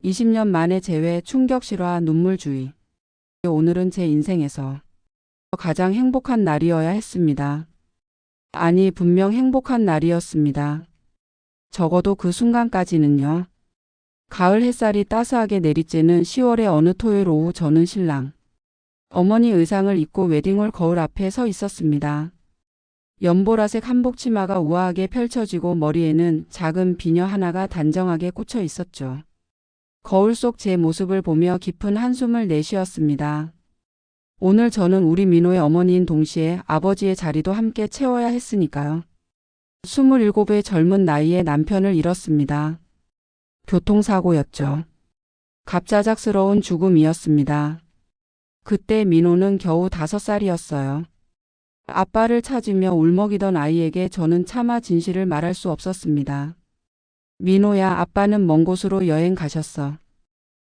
20년 만에 재회, 충격 실화, 눈물 주의. 오늘은 제 인생에서 가장 행복한 날이어야 했습니다. 아니, 분명 행복한 날이었습니다. 적어도 그 순간까지는요. 가을 햇살이 따스하게 내리쬐는 10월의 어느 토요일 오후, 저는 신랑 어머니 의상을 입고 웨딩홀 거울 앞에 서 있었습니다. 연보라색 한복 치마가 우아하게 펼쳐지고 머리에는 작은 비녀 하나가 단정하게 꽂혀 있었죠. 거울 속 제 모습을 보며 깊은 한숨을 내쉬었습니다. 오늘 저는 우리 민호의 어머니인 동시에 아버지의 자리도 함께 채워야 했으니까요. 27의 젊은 나이에 남편을 잃었습니다. 교통사고였죠. 갑작스러운 죽음이었습니다. 그때 민호는 겨우 5살이었어요. 아빠를 찾으며 울먹이던 아이에게 저는 차마 진실을 말할 수 없었습니다. 민호야, 아빠는 먼 곳으로 여행 가셨어.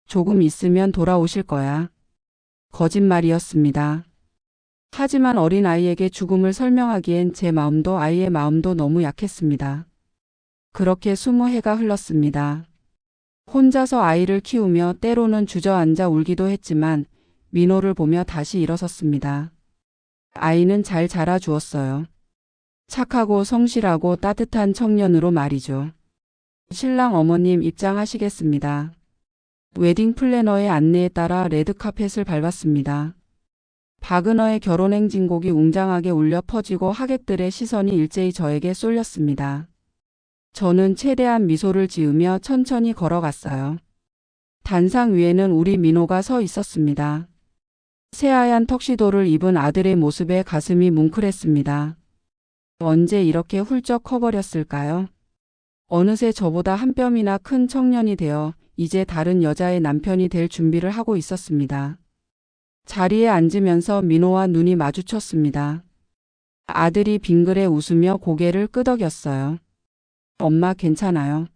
조금 있으면 돌아오실 거야. 거짓말이었습니다. 하지만 어린 아이에게 죽음을 설명하기엔 제 마음도 아이의 마음도 너무 약했습니다. 그렇게 20해가 흘렀습니다. 혼자서 아이를 키우며 때로는 주저앉아 울기도 했지만 민호를 보며 다시 일어섰습니다. 아이는 잘 자라주었어요. 착하고 성실하고 따뜻한 청년으로 말이죠. 신랑 어머님 입장하시겠습니다. 웨딩 플래너의 안내에 따라 레드카펫을 밟았습니다. 박은어의 결혼 행진곡이 웅장하게 울려 퍼지고 하객들의 시선이 일제히 저에게 쏠렸습니다. 저는 최대한 미소를 지으며 천천히 걸어갔어요. 단상 위에는 우리 민호가 서 있었습니다. 새하얀 턱시도를 입은 아들의 모습에 가슴이 뭉클했습니다. 언제 이렇게 훌쩍 커버렸을까요? 어느새 저보다 한 뼘이나 큰 청년이 되어 이제 다른 여자의 남편이 될 준비를 하고 있었습니다. 자리에 앉으면서 민호와 눈이 마주쳤습니다. 아들이 빙그레 웃으며 고개를 끄덕였어요. 엄마 괜찮아요.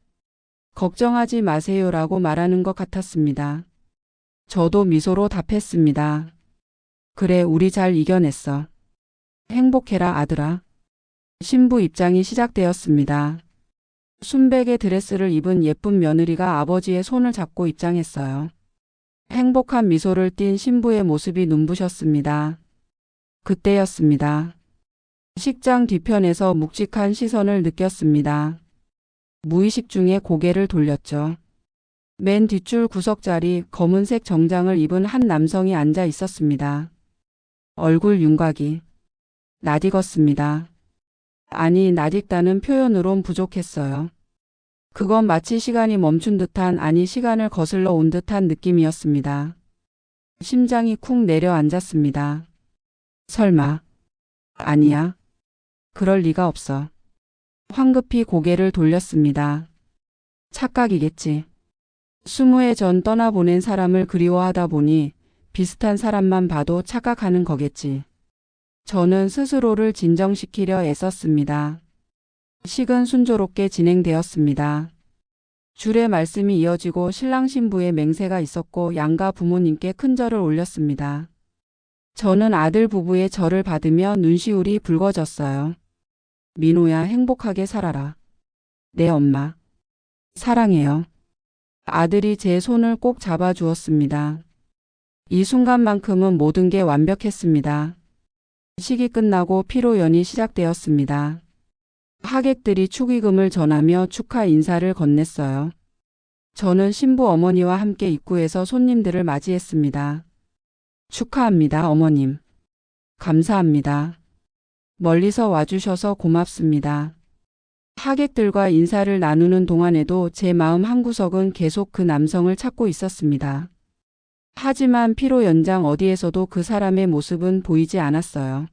걱정하지 마세요라고 말하는 것 같았습니다. 저도 미소로 답했습니다. 그래, 우리 잘 이겨냈어. 행복해라 아들아. 신부 입장이 시작되었습니다. 순백의 드레스를 입은 예쁜 며느리가 아버지의 손을 잡고 입장했어요. 행복한 미소를 띤 신부의 모습이 눈부셨습니다. 그때였습니다. 식장 뒤편에서 묵직한 시선을 느꼈습니다. 무의식 중에 고개를 돌렸죠. 맨 뒷줄 구석자리 검은색 정장을 입은 한 남성이 앉아 있었습니다. 얼굴 윤곽이 낯익었습니다. 아니, 낯익다는 표현으론 부족했어요. 그건 마치 시간이 멈춘 듯한, 아니 시간을 거슬러 온 듯한 느낌이었습니다. 심장이 쿵 내려앉았습니다. 설마. 아니야. 그럴 리가 없어. 황급히 고개를 돌렸습니다. 착각이겠지. 20해 전 떠나보낸 사람을 그리워하다 보니 비슷한 사람만 봐도 착각하는 거겠지. 저는 스스로를 진정시키려 애썼습니다. 식은 순조롭게 진행되었습니다. 줄의 말씀이 이어지고 신랑 신부의 맹세가 있었고 양가 부모님께 큰절을 올렸습니다. 저는 아들 부부의 절을 받으며 눈시울이 붉어졌어요. 민호야, 행복하게 살아라. 네 엄마. 사랑해요. 아들이 제 손을 꼭 잡아주었습니다. 이 순간만큼은 모든 게 완벽했습니다. 식이 끝나고 피로연이 시작되었습니다. 하객들이 축의금을 전하며 축하 인사를 건넸어요. 저는 신부 어머니와 함께 입구에서 손님들을 맞이했습니다. 축하합니다, 어머님. 감사합니다. 멀리서 와주셔서 고맙습니다. 하객들과 인사를 나누는 동안에도 제 마음 한구석은 계속 그 남성을 찾고 있었습니다. 하지만 피로 연장 어디에서도 그 사람의 모습은 보이지 않았어요.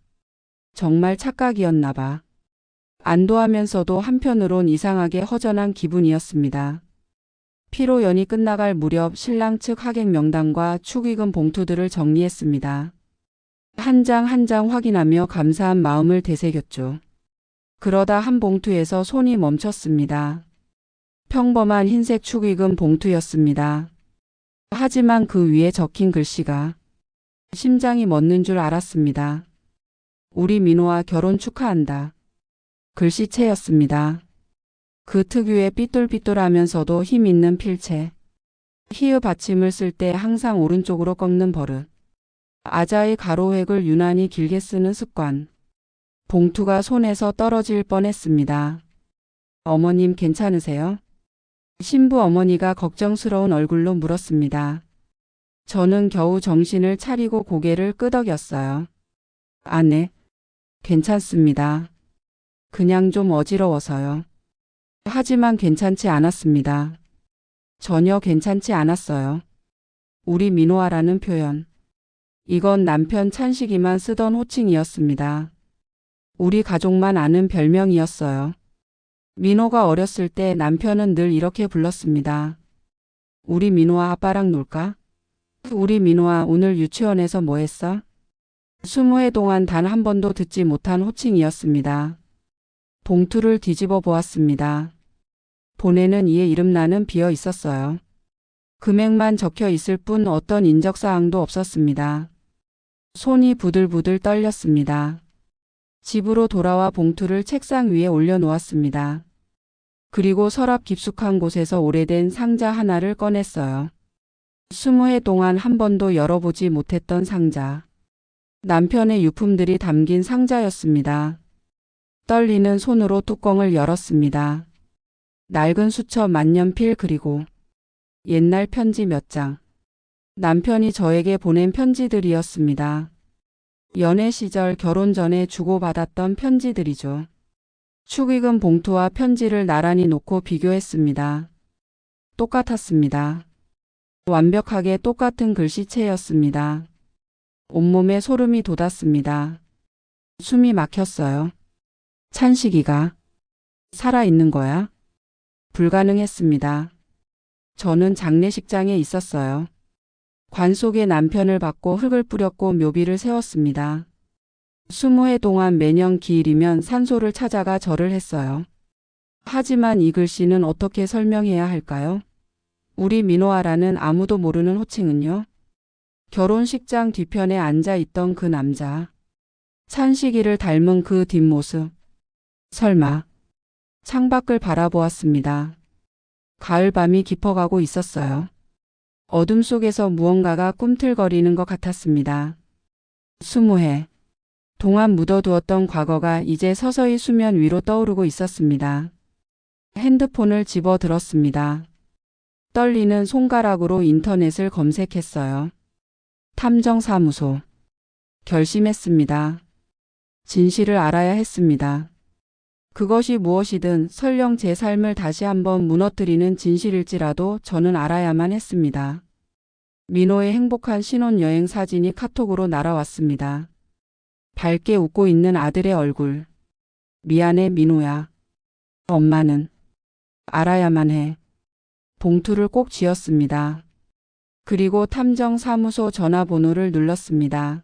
정말 착각이었나 봐. 안도하면서도 한편으론 이상하게 허전한 기분이었습니다. 피로연이 끝나갈 무렵 신랑 측 하객 명단과 축의금 봉투들을 정리했습니다. 한 장 한 장 확인하며 감사한 마음을 되새겼죠. 그러다 한 봉투에서 손이 멈췄습니다. 평범한 흰색 축의금 봉투였습니다. 하지만 그 위에 적힌 글씨가 심장이 멎는 줄 알았습니다. 우리 민호와 결혼 축하한다. 글씨체였습니다. 그 특유의 삐뚤삐뚤하면서도 힘있는 필체. 히읗 받침을 쓸 때 항상 오른쪽으로 꺾는 버릇. 아자의 가로획을 유난히 길게 쓰는 습관. 봉투가 손에서 떨어질 뻔했습니다. 어머님 괜찮으세요? 신부 어머니가 걱정스러운 얼굴로 물었습니다. 저는 겨우 정신을 차리고 고개를 끄덕였어요. 아, 네. 괜찮습니다. 그냥 좀 어지러워서요. 하지만 괜찮지 않았습니다. 전혀 괜찮지 않았어요. 우리 민호아라는 표현. 이건 남편 찬식이만 쓰던 호칭이었습니다. 우리 가족만 아는 별명이었어요. 민호가 어렸을 때 남편은 늘 이렇게 불렀습니다. 우리 민호아 아빠랑 놀까? 우리 민호아 오늘 유치원에서 뭐 했어? 20해 동안 단 한 번도 듣지 못한 호칭이었습니다. 봉투를 뒤집어 보았습니다. 본에는 이에 이름란은 비어 있었어요. 금액만 적혀 있을 뿐 어떤 인적사항도 없었습니다. 손이 부들부들 떨렸습니다. 집으로 돌아와 봉투를 책상 위에 올려놓았습니다. 그리고 서랍 깊숙한 곳에서 오래된 상자 하나를 꺼냈어요. 20해 동안 한 번도 열어보지 못했던 상자. 남편의 유품들이 담긴 상자였습니다. 떨리는 손으로 뚜껑을 열었습니다. 낡은 수첩 만년필 그리고 옛날 편지 몇 장. 남편이 저에게 보낸 편지들이었습니다. 연애 시절 결혼 전에 주고받았던 편지들이죠. 축의금 봉투와 편지를 나란히 놓고 비교했습니다. 똑같았습니다. 완벽하게 똑같은 글씨체였습니다. 온몸에 소름이 돋았습니다. 숨이 막혔어요. 찬식이가 살아있는 거야? 불가능했습니다. 저는 장례식장에 있었어요. 관 속에 남편을 받고 흙을 뿌렸고 묘비를 세웠습니다. 20해 동안 매년 기일이면 산소를 찾아가 절을 했어요. 하지만 이 글씨는 어떻게 설명해야 할까요? 우리 민호아라는 아무도 모르는 호칭은요? 결혼식장 뒤편에 앉아 있던 그 남자. 찬식이를 닮은 그 뒷모습. 설마. 창밖을 바라보았습니다. 가을밤이 깊어가고 있었어요. 어둠 속에서 무언가가 꿈틀거리는 것 같았습니다. 20해 동안 묻어두었던 과거가 이제 서서히 수면 위로 떠오르고 있었습니다. 핸드폰을 집어 들었습니다. 떨리는 손가락으로 인터넷을 검색했어요. 탐정사무소. 결심했습니다. 진실을 알아야 했습니다. 그것이 무엇이든 설령 제 삶을 다시 한번 무너뜨리는 진실일지라도 저는 알아야만 했습니다. 민호의 행복한 신혼여행 사진이 카톡으로 날아왔습니다. 밝게 웃고 있는 아들의 얼굴. 미안해 민호야. 엄마는 알아야만 해. 봉투를 꼭 쥐었습니다. 그리고 탐정사무소 전화번호를 눌렀습니다.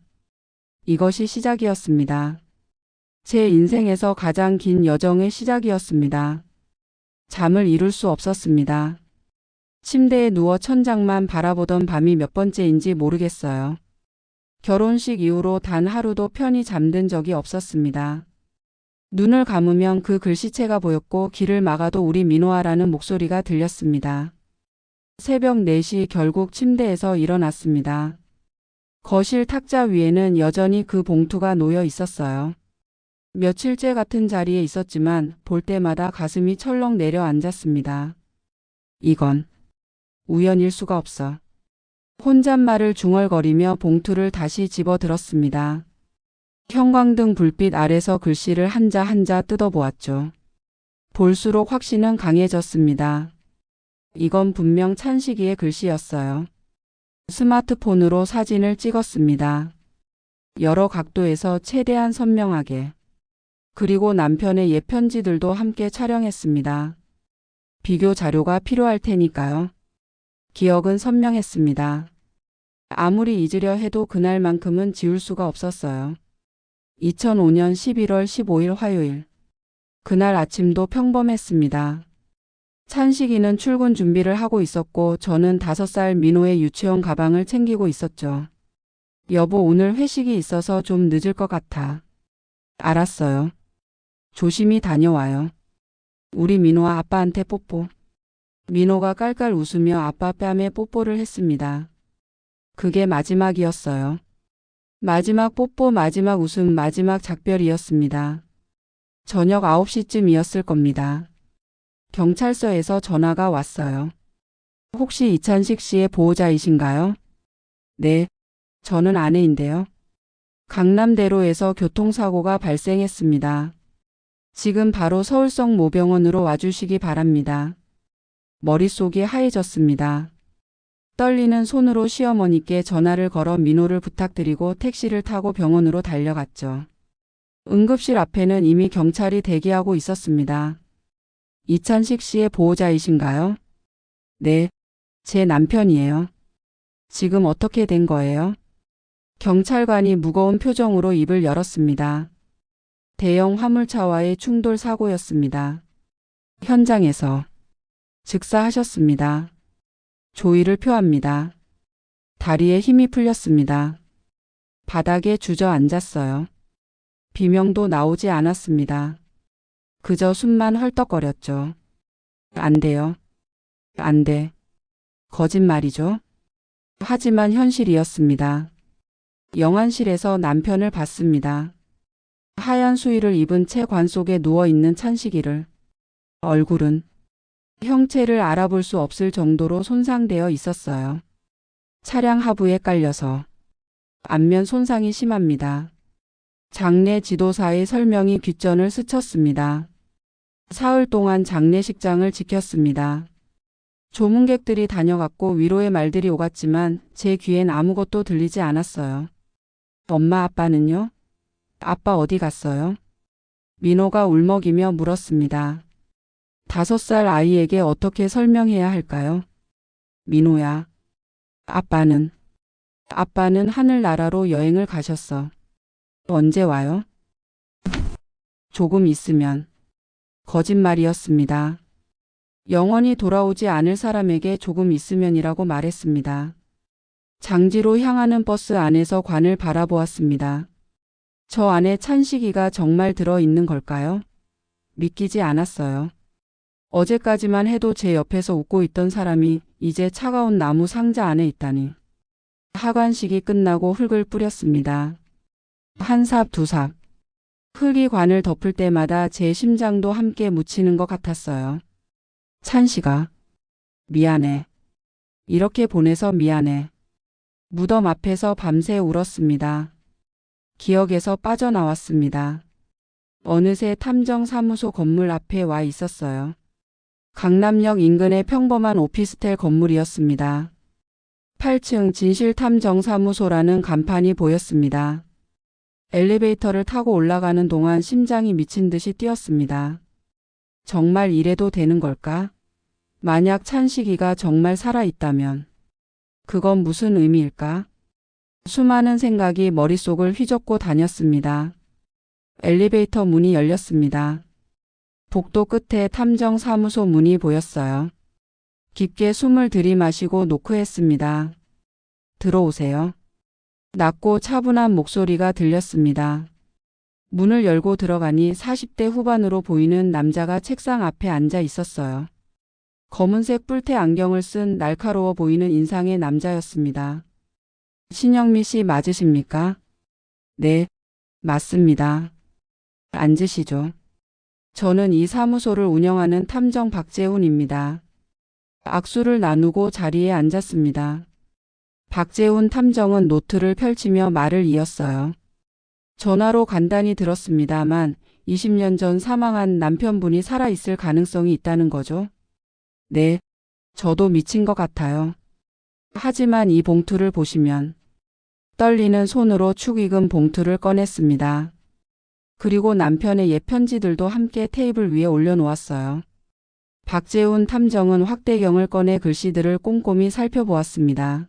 이것이 시작이었습니다. 제 인생에서 가장 긴 여정의 시작이었습니다. 잠을 이룰 수 없었습니다. 침대에 누워 천장만 바라보던 밤이 몇 번째인지 모르겠어요. 결혼식 이후로 단 하루도 편히 잠든 적이 없었습니다. 눈을 감으면 그 글씨체가 보였고 길을 막아도 우리 민호아라는 목소리가 들렸습니다. 새벽 4시 결국 침대에서 일어났습니다. 거실 탁자 위에는 여전히 그 봉투가 놓여 있었어요. 며칠째 같은 자리에 있었지만 볼 때마다 가슴이 철렁 내려앉았습니다. 이건 우연일 수가 없어. 혼잣말을 중얼거리며 봉투를 다시 집어들었습니다. 형광등 불빛 아래서 글씨를 한자 한자 뜯어보았죠. 볼수록 확신은 강해졌습니다. 이건 분명 찬식이의 글씨였어요. 스마트폰으로 사진을 찍었습니다. 여러 각도에서 최대한 선명하게. 그리고 남편의 옛 편지들도 함께 촬영했습니다. 비교 자료가 필요할 테니까요. 기억은 선명했습니다. 아무리 잊으려 해도 그날만큼은 지울 수가 없었어요. 2005년 11월 15일 화요일. 그날 아침도 평범했습니다. 찬식이는 출근 준비를 하고 있었고 저는 5살 민호의 유치원 가방을 챙기고 있었죠. 여보 오늘 회식이 있어서 좀 늦을 것 같아. 알았어요. 조심히 다녀와요. 우리 민호아 아빠한테 뽀뽀. 민호가 깔깔 웃으며 아빠 뺨에 뽀뽀를 했습니다. 그게 마지막이었어요. 마지막 뽀뽀, 마지막 웃음, 마지막 작별이었습니다. 저녁 9시쯤이었을 겁니다. 경찰서에서 전화가 왔어요. 혹시 이찬식 씨의 보호자이신가요? 네, 저는 아내인데요. 강남대로에서 교통사고가 발생했습니다. 지금 바로 서울성 모병원으로 와주시기 바랍니다. 머릿속이 하얘졌습니다. 떨리는 손으로 시어머니께 전화를 걸어 민호를 부탁드리고 택시를 타고 병원으로 달려갔죠. 응급실 앞에는 이미 경찰이 대기하고 있었습니다. 이찬식 씨의 보호자이신가요? 네, 제 남편이에요. 지금 어떻게 된 거예요? 경찰관이 무거운 표정으로 입을 열었습니다. 대형 화물차와의 충돌 사고였습니다. 현장에서 즉사하셨습니다. 조의를 표합니다. 다리에 힘이 풀렸습니다. 바닥에 주저앉았어요. 비명도 나오지 않았습니다. 그저 숨만 헐떡거렸죠. 안 돼요. 안 돼. 거짓말이죠. 하지만 현실이었습니다. 영안실에서 남편을 봤습니다. 하얀 수의를 입은 채 관 속에 누워있는 찬식이를. 얼굴은 형체를 알아볼 수 없을 정도로 손상되어 있었어요. 차량 하부에 깔려서 안면 손상이 심합니다. 장례 지도사의 설명이 귓전을 스쳤습니다. 사흘 동안 장례식장을 지켰습니다. 조문객들이 다녀갔고 위로의 말들이 오갔지만 제 귀엔 아무것도 들리지 않았어요. 엄마 아빠는요? 아빠 어디 갔어요? 민호가 울먹이며 물었습니다. 5살 아이에게 어떻게 설명해야 할까요? 민호야. 아빠는 하늘나라로 여행을 가셨어. 언제 와요? 조금 있으면. 거짓말이었습니다. 영원히 돌아오지 않을 사람에게 조금 있으면이라고 말했습니다. 장지로 향하는 버스 안에서 관을 바라보았습니다. 저 안에 찬식이가 정말 들어있는 걸까요? 믿기지 않았어요. 어제까지만 해도 제 옆에서 웃고 있던 사람이 이제 차가운 나무 상자 안에 있다니. 하관식이 끝나고 흙을 뿌렸습니다. 한 삽, 두 삽. 흙이 관을 덮을 때마다 제 심장도 함께 묻히는 것 같았어요. 찬식아, 미안해. 이렇게 보내서 미안해. 무덤 앞에서 밤새 울었습니다. 기억에서 빠져나왔습니다. 어느새 탐정사무소 건물 앞에 와 있었어요. 강남역 인근의 평범한 오피스텔 건물이었습니다. 8층 진실탐정사무소라는 간판이 보였습니다. 엘리베이터를 타고 올라가는 동안 심장이 미친 듯이 뛰었습니다. 정말 이래도 되는 걸까? 만약 찬식이가 정말 살아있다면 그건 무슨 의미일까? 수많은 생각이 머릿속을 휘젓고 다녔습니다. 엘리베이터 문이 열렸습니다. 복도 끝에 탐정사무소 문이 보였어요. 깊게 숨을 들이마시고 노크했습니다. 들어오세요. 낮고 차분한 목소리가 들렸습니다. 문을 열고 들어가니 40대 후반으로 보이는 남자가 책상 앞에 앉아 있었어요. 검은색 뿔테 안경을 쓴 날카로워 보이는 인상의 남자였습니다. 신영미 씨 맞으십니까? 네, 맞습니다. 앉으시죠. 저는 이 사무소를 운영하는 탐정 박재훈입니다. 악수를 나누고 자리에 앉았습니다. 박재훈 탐정은 노트를 펼치며 말을 이었어요. 전화로 간단히 들었습니다만 20년 전 사망한 남편분이 살아있을 가능성이 있다는 거죠? 네, 저도 미친 것 같아요. 하지만 이 봉투를 보시면. 떨리는 손으로 축의금 봉투를 꺼냈습니다. 그리고 남편의 옛 편지들도 함께 테이블 위에 올려놓았어요. 박재훈 탐정은 확대경을 꺼내 글씨들을 꼼꼼히 살펴보았습니다.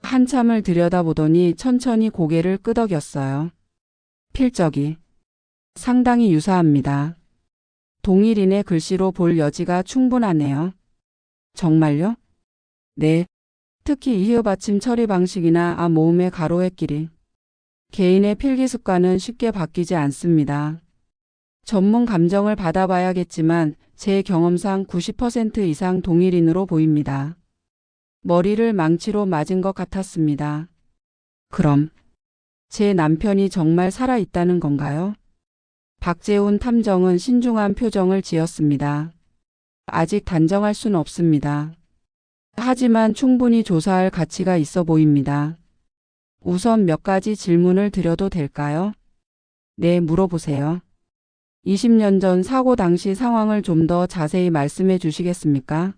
한참을 들여다보더니 천천히 고개를 끄덕였어요. 필적이 상당히 유사합니다. 동일인의 글씨로 볼 여지가 충분하네요. 정말요? 네. 특히 이유 받침 처리 방식이나 아 모음의 가로의 길이. 개인의 필기 습관은 쉽게 바뀌지 않습니다. 전문 감정을 받아봐야겠지만 제 경험상 90% 이상 동일인으로 보입니다. 머리를 망치로 맞은 것 같았습니다. 그럼 제 남편이 정말 살아있다는 건가요? 박재훈 탐정은 신중한 표정을 지었습니다. 아직 단정할 순 없습니다. 하지만 충분히 조사할 가치가 있어 보입니다. 우선 몇 가지 질문을 드려도 될까요? 네, 물어보세요. 20년 전 사고 당시 상황을 좀 더 자세히 말씀해 주시겠습니까?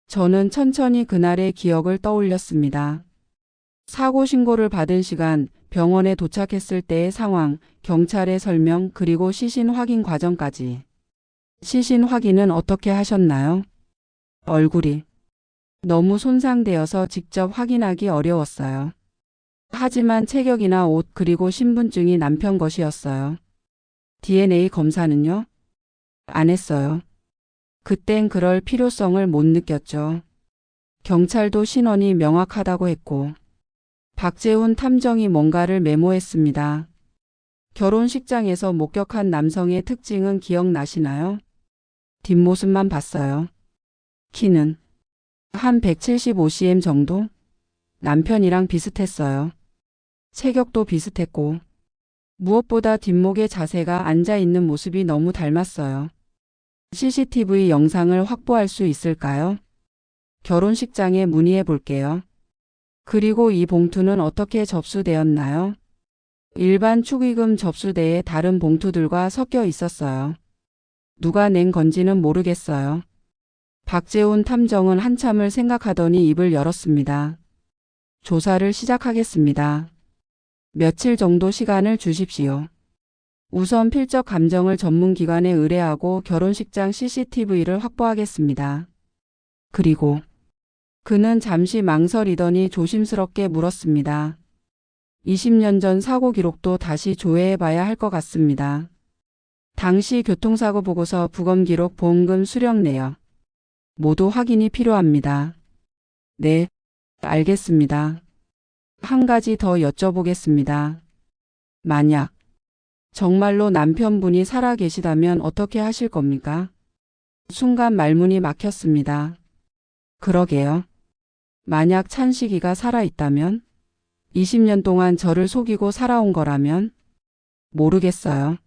저는 천천히 그날의 기억을 떠올렸습니다. 사고 신고를 받은 시간, 병원에 도착했을 때의 상황, 경찰의 설명, 그리고 시신 확인 과정까지. 시신 확인은 어떻게 하셨나요? 얼굴이 너무 손상되어서 직접 확인하기 어려웠어요. 하지만 체격이나 옷 그리고 신분증이 남편 것이었어요. DNA 검사는요? 안 했어요. 그땐 그럴 필요성을 못 느꼈죠. 경찰도 신원이 명확하다고 했고. 박재훈 탐정이 뭔가를 메모했습니다. 결혼식장에서 목격한 남성의 특징은 기억나시나요? 뒷모습만 봤어요. 키는 한 175cm 정도? 남편이랑 비슷했어요. 체격도 비슷했고 무엇보다 뒷목의 자세가 앉아있는 모습이 너무 닮았어요. CCTV 영상을 확보할 수 있을까요? 결혼식장에 문의해 볼게요. 그리고 이 봉투는 어떻게 접수되었나요? 일반 축의금 접수대에 다른 봉투들과 섞여 있었어요. 누가 낸 건지는 모르겠어요. 박재훈 탐정은 한참을 생각하더니 입을 열었습니다. 조사를 시작하겠습니다. 며칠 정도 시간을 주십시오. 우선 필적 감정을 전문기관에 의뢰하고 결혼식장 CCTV를 확보하겠습니다. 그리고 그는 잠시 망설이더니 조심스럽게 물었습니다. 20년 전 사고 기록도 다시 조회해봐야 할 것 같습니다. 당시 교통사고 보고서, 부검 기록, 보험금 수령 내역 모두 확인이 필요합니다. 네, 알겠습니다. 한 가지 더 여쭤보겠습니다. 만약 정말로 남편분이 살아 계시다면 어떻게 하실 겁니까? 순간 말문이 막혔습니다. 그러게요. 만약 찬식이가 살아있다면? 20년 동안 저를 속이고 살아온 거라면? 모르겠어요.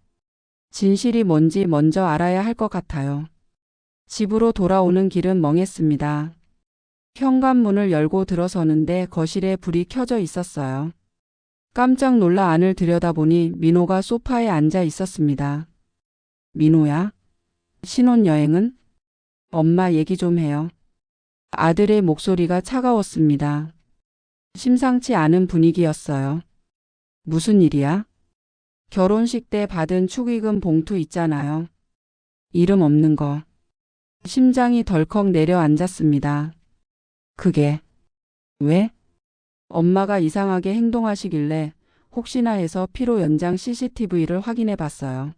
진실이 뭔지 먼저 알아야 할 것 같아요. 집으로 돌아오는 길은 멍했습니다. 현관문을 열고 들어서는데 거실에 불이 켜져 있었어요. 깜짝 놀라 안을 들여다보니 민호가 소파에 앉아 있었습니다. 민호야? 신혼여행은? 엄마 얘기 좀 해요. 아들의 목소리가 차가웠습니다. 심상치 않은 분위기였어요. 무슨 일이야? 결혼식 때 받은 축의금 봉투 있잖아요. 이름 없는 거. 심장이 덜컥 내려앉았습니다. 그게 왜? 엄마가 이상하게 행동하시길래 혹시나 해서 피로 연장 CCTV를 확인해 봤어요.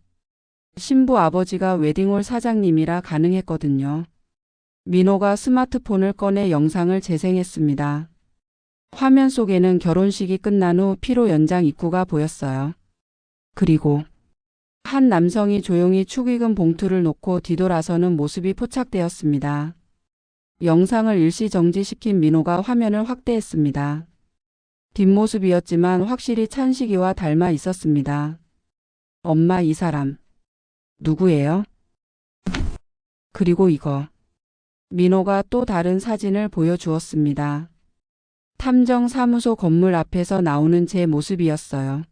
신부 아버지가 웨딩홀 사장님이라 가능했거든요. 민호가 스마트폰을 꺼내 영상을 재생했습니다. 화면 속에는 결혼식이 끝난 후 피로 연장 입구가 보였어요. 그리고 한 남성이 조용히 축의금 봉투를 놓고 뒤돌아서는 모습이 포착되었습니다. 영상을 일시 정지시킨 민호가 화면을 확대했습니다. 뒷모습이었지만 확실히 찬식이와 닮아 있었습니다. 엄마, 이 사람 누구예요? 그리고 이거. 민호가 또 다른 사진을 보여주었습니다. 탐정사무소 건물 앞에서 나오는 제 모습이었어요.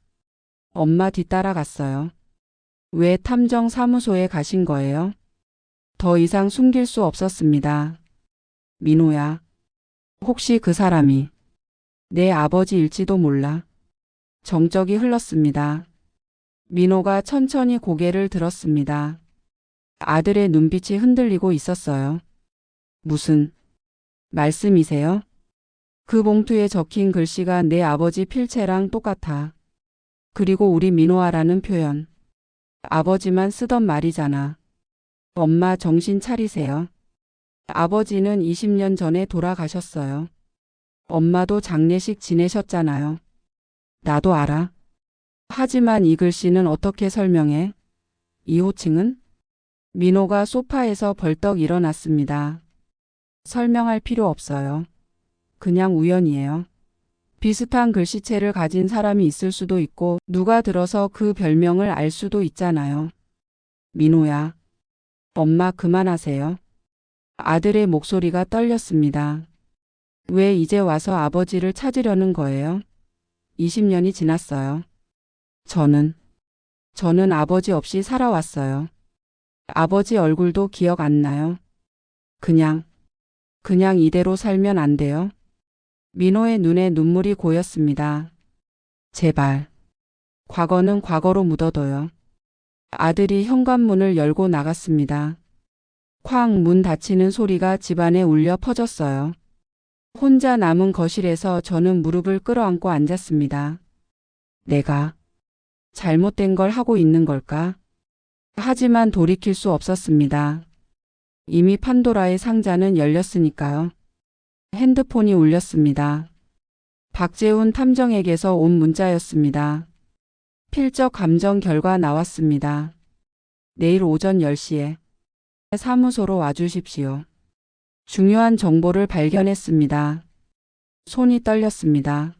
엄마 뒤따라갔어요. 왜 탐정사무소에 가신 거예요? 더 이상 숨길 수 없었습니다. 민호야, 혹시 그 사람이 내 아버지일지도 몰라. 정적이 흘렀습니다. 민호가 천천히 고개를 들었습니다. 아들의 눈빛이 흔들리고 있었어요. 무슨 말씀이세요? 그 봉투에 적힌 글씨가 내 아버지 필체랑 똑같아. 그리고 우리 민호아라는 표현. 아버지만 쓰던 말이잖아. 엄마, 정신 차리세요. 아버지는 20년 전에 돌아가셨어요. 엄마도 장례식 지내셨잖아요. 나도 알아. 하지만 이 글씨는 어떻게 설명해? 2호층은? 민호가 소파에서 벌떡 일어났습니다. 설명할 필요 없어요. 그냥 우연이에요. 비슷한 글씨체를 가진 사람이 있을 수도 있고 누가 들어서 그 별명을 알 수도 있잖아요. 민호야. 엄마 그만하세요. 아들의 목소리가 떨렸습니다. 왜 이제 와서 아버지를 찾으려는 거예요? 20년이 지났어요. 저는 아버지 없이 살아왔어요. 아버지 얼굴도 기억 안 나요. 그냥 이대로 살면 안 돼요? 민호의 눈에 눈물이 고였습니다. 제발. 과거는 과거로 묻어둬요. 아들이 현관문을 열고 나갔습니다. 쾅 문 닫히는 소리가 집안에 울려 퍼졌어요. 혼자 남은 거실에서 저는 무릎을 끌어안고 앉았습니다. 내가 잘못된 걸 하고 있는 걸까? 하지만 돌이킬 수 없었습니다. 이미 판도라의 상자는 열렸으니까요. 핸드폰이 울렸습니다. 박재훈 탐정에게서 온 문자였습니다. 필적 감정 결과 나왔습니다. 내일 오전 10시에 사무소로 와주십시오. 중요한 정보를 발견했습니다. 손이 떨렸습니다.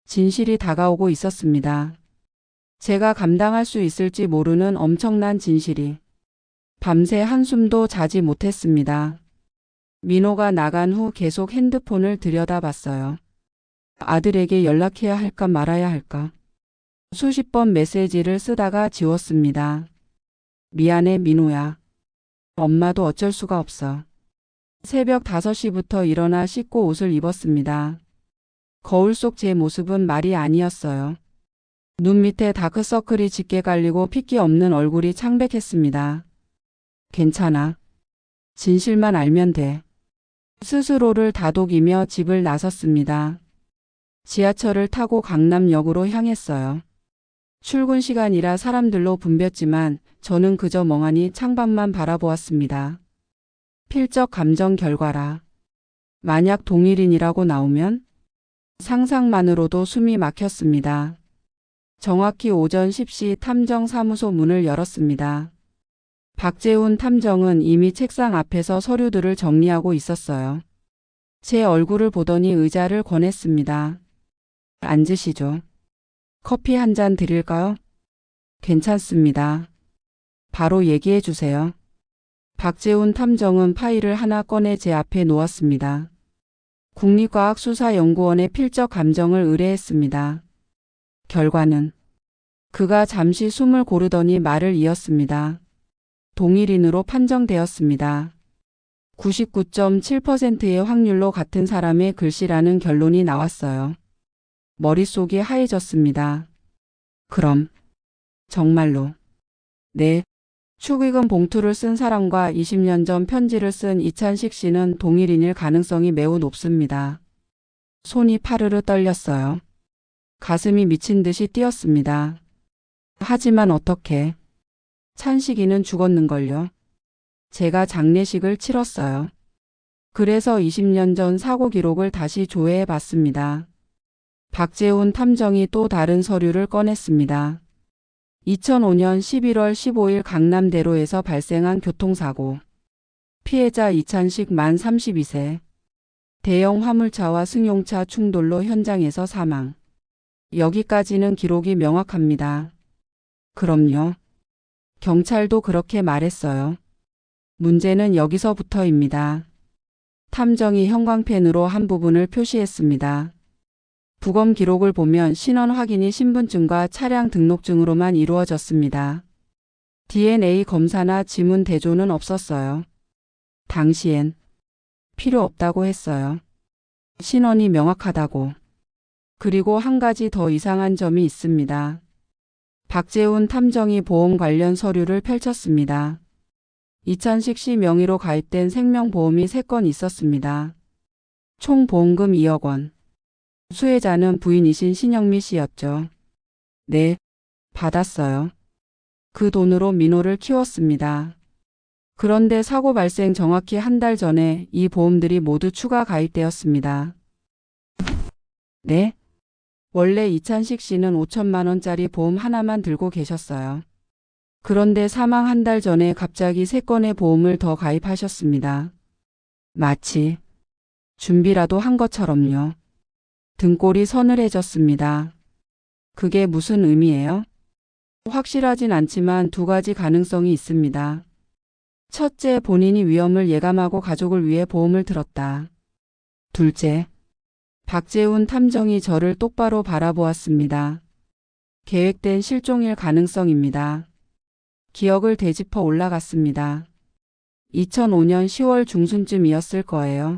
진실이 다가오고 있었습니다. 제가 감당할 수 있을지 모르는 엄청난 진실이. 밤새 한숨도 자지 못했습니다. 민호가 나간 후 계속 핸드폰을 들여다봤어요. 아들에게 연락해야 할까 말아야 할까. 수십 번 메시지를 쓰다가 지웠습니다. 미안해 민호야. 엄마도 어쩔 수가 없어. 새벽 5시부터 일어나 씻고 옷을 입었습니다. 거울 속 제 모습은 말이 아니었어요. 눈 밑에 다크서클이 짙게 깔리고 핏기 없는 얼굴이 창백했습니다. 괜찮아. 진실만 알면 돼. 스스로를 다독이며 집을 나섰습니다. 지하철을 타고 강남역으로 향했어요. 출근 시간이라 사람들로 붐볐지만 저는 그저 멍하니 창밖만 바라보았습니다. 필적 감정 결과라. 만약 동일인이라고 나오면? 상상만으로도 숨이 막혔습니다. 정확히 오전 10시 탐정사무소 문을 열었습니다. 박재훈 탐정은 이미 책상 앞에서 서류들을 정리하고 있었어요. 제 얼굴을 보더니 의자를 권했습니다. 앉으시죠. 커피 한 잔 드릴까요? 괜찮습니다. 바로 얘기해 주세요. 박재훈 탐정은 파일을 하나 꺼내 제 앞에 놓았습니다. 국립과학수사연구원의 필적 감정을 의뢰했습니다. 결과는 그가 잠시 숨을 고르더니 말을 이었습니다. 동일인으로 판정되었습니다. 99.7%의 확률로 같은 사람의 글씨라는 결론이 나왔어요. 머릿속이 하얘졌습니다. 그럼 정말로. 네. 축의금 봉투를 쓴 사람과 20년 전 편지를 쓴 이찬식 씨는 동일인일 가능성이 매우 높습니다. 손이 파르르 떨렸어요. 가슴이 미친 듯이 뛰었습니다. 하지만 어떻게? 찬식이는 죽었는걸요. 제가 장례식을 치렀어요. 그래서 20년 전 사고 기록을 다시 조회해 봤습니다. 박재훈 탐정이 또 다른 서류를 꺼냈습니다. 2005년 11월 15일 강남대로에서 발생한 교통사고. 피해자 이찬식 만 32세. 대형 화물차와 승용차 충돌로 현장에서 사망. 여기까지는 기록이 명확합니다. 그럼요. 경찰도 그렇게 말했어요. 문제는 여기서부터입니다. 탐정이 형광펜으로 한 부분을 표시했습니다. 부검 기록을 보면 신원 확인이 신분증과 차량 등록증으로만 이루어졌습니다. DNA 검사나 지문 대조는 없었어요. 당시엔 필요 없다고 했어요. 신원이 명확하다고. 그리고 한 가지 더 이상한 점이 있습니다. 박재훈 탐정이 보험 관련 서류를 펼쳤습니다. 이찬식 씨 명의로 가입된 생명보험이 3건 있었습니다. 총 보험금 2억 원. 수혜자는 부인이신 신영미 씨였죠. 네, 받았어요. 그 돈으로 민호를 키웠습니다. 그런데 사고 발생 정확히 한 달 전에 이 보험들이 모두 추가 가입되었습니다. 네? 원래 이찬식 씨는 5천만 원짜리 보험 하나만 들고 계셨어요. 그런데 사망 한 달 전에 갑자기 3건의 보험을 더 가입하셨습니다. 마치 준비라도 한 것처럼요. 등골이 서늘해졌습니다. 그게 무슨 의미예요? 확실하진 않지만 2가지 가능성이 있습니다. 첫째, 본인이 위험을 예감하고 가족을 위해 보험을 들었다. 둘째, 박재훈 탐정이 저를 똑바로 바라보았습니다. 계획된 실종일 가능성입니다. 기억을 되짚어 올라갔습니다. 2005년 10월 중순쯤이었을 거예요.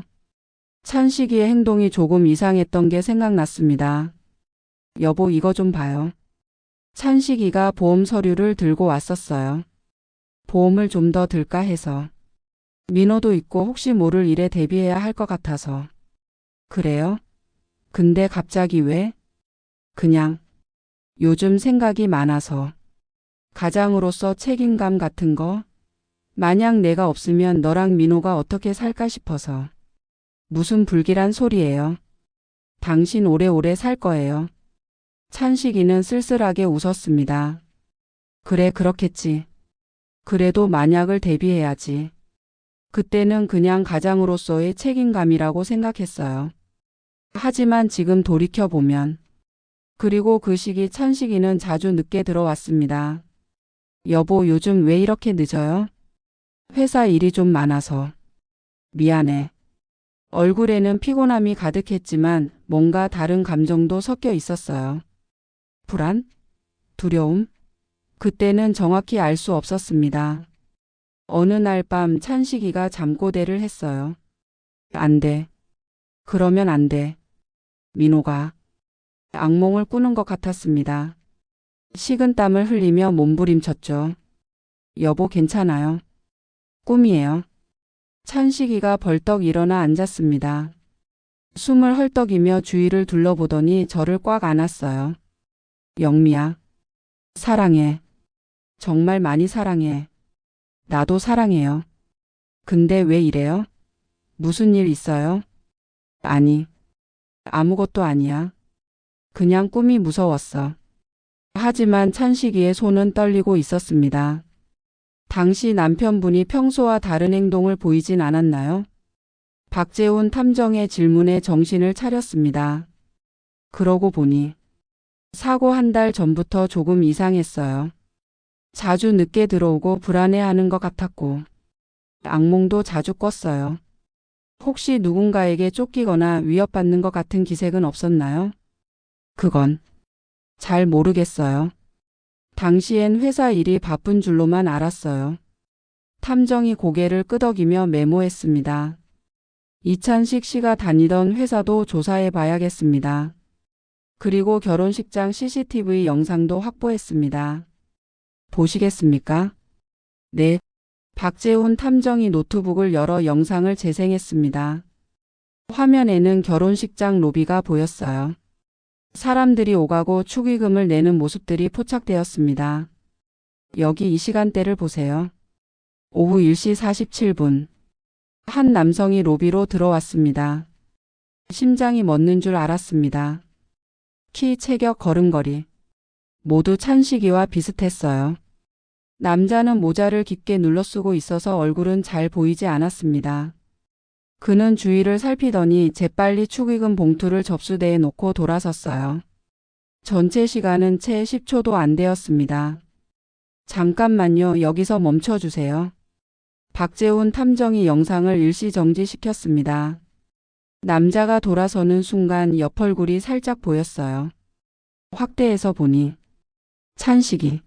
찬식이의 행동이 조금 이상했던 게 생각났습니다. 여보, 이거 좀 봐요. 찬식이가 보험 서류를 들고 왔었어요. 보험을 좀 더 들까 해서. 민호도 있고 혹시 모를 일에 대비해야 할 것 같아서. 그래요? 근데 갑자기 왜? 그냥 요즘 생각이 많아서. 가장으로서 책임감 같은 거? 만약 내가 없으면 너랑 민호가 어떻게 살까 싶어서. 무슨 불길한 소리예요. 당신 오래오래 살 거예요. 찬식이는 쓸쓸하게 웃었습니다. 그래, 그렇겠지. 그래도 만약을 대비해야지. 그때는 그냥 가장으로서의 책임감이라고 생각했어요. 하지만 지금 돌이켜보면. 그리고 그 시기 찬식이는 자주 늦게 들어왔습니다. 여보, 요즘 왜 이렇게 늦어요? 회사 일이 좀 많아서. 미안해. 얼굴에는 피곤함이 가득했지만 뭔가 다른 감정도 섞여 있었어요. 불안? 두려움? 그때는 정확히 알 수 없었습니다. 어느 날 밤 찬식이가 잠꼬대를 했어요. 안 돼. 그러면 안 돼. 민호가 악몽을 꾸는 것 같았습니다. 식은땀을 흘리며 몸부림쳤죠. 여보, 괜찮아요. 꿈이에요. 찬식이가 벌떡 일어나 앉았습니다. 숨을 헐떡이며 주위를 둘러보더니 저를 꽉 안았어요. 영미야. 사랑해. 정말 많이 사랑해. 나도 사랑해요. 근데 왜 이래요? 무슨 일 있어요? 아니. 아무것도 아니야. 그냥 꿈이 무서웠어. 하지만 찬식이의 손은 떨리고 있었습니다. 당시 남편분이 평소와 다른 행동을 보이진 않았나요? 박재훈 탐정의 질문에 정신을 차렸습니다. 그러고 보니 사고 한 달 전부터 조금 이상했어요. 자주 늦게 들어오고 불안해하는 것 같았고 악몽도 자주 꿨어요. 혹시 누군가에게 쫓기거나 위협받는 것 같은 기색은 없었나요? 그건 잘 모르겠어요. 당시엔 회사 일이 바쁜 줄로만 알았어요. 탐정이 고개를 끄덕이며 메모했습니다. 이찬식 씨가 다니던 회사도 조사해 봐야겠습니다. 그리고 결혼식장 CCTV 영상도 확보했습니다. 보시겠습니까? 네. 박재훈 탐정이 노트북을 열어 영상을 재생했습니다. 화면에는 결혼식장 로비가 보였어요. 사람들이 오가고 축의금을 내는 모습들이 포착되었습니다. 여기 이 시간대를 보세요. 오후 1시 47분. 한 남성이 로비로 들어왔습니다. 심장이 멎는 줄 알았습니다. 키, 체격, 걸음걸이. 모두 찬식이와 비슷했어요. 남자는 모자를 깊게 눌러쓰고 있어서 얼굴은 잘 보이지 않았습니다. 그는 주위를 살피더니 재빨리 축의금 봉투를 접수대에 놓고 돌아섰어요. 전체 시간은 채 10초도 안 되었습니다. 잠깐만요. 여기서 멈춰주세요. 박재훈 탐정이 영상을 일시 정지시켰습니다. 남자가 돌아서는 순간 옆 얼굴이 살짝 보였어요. 확대해서 보니 찬식이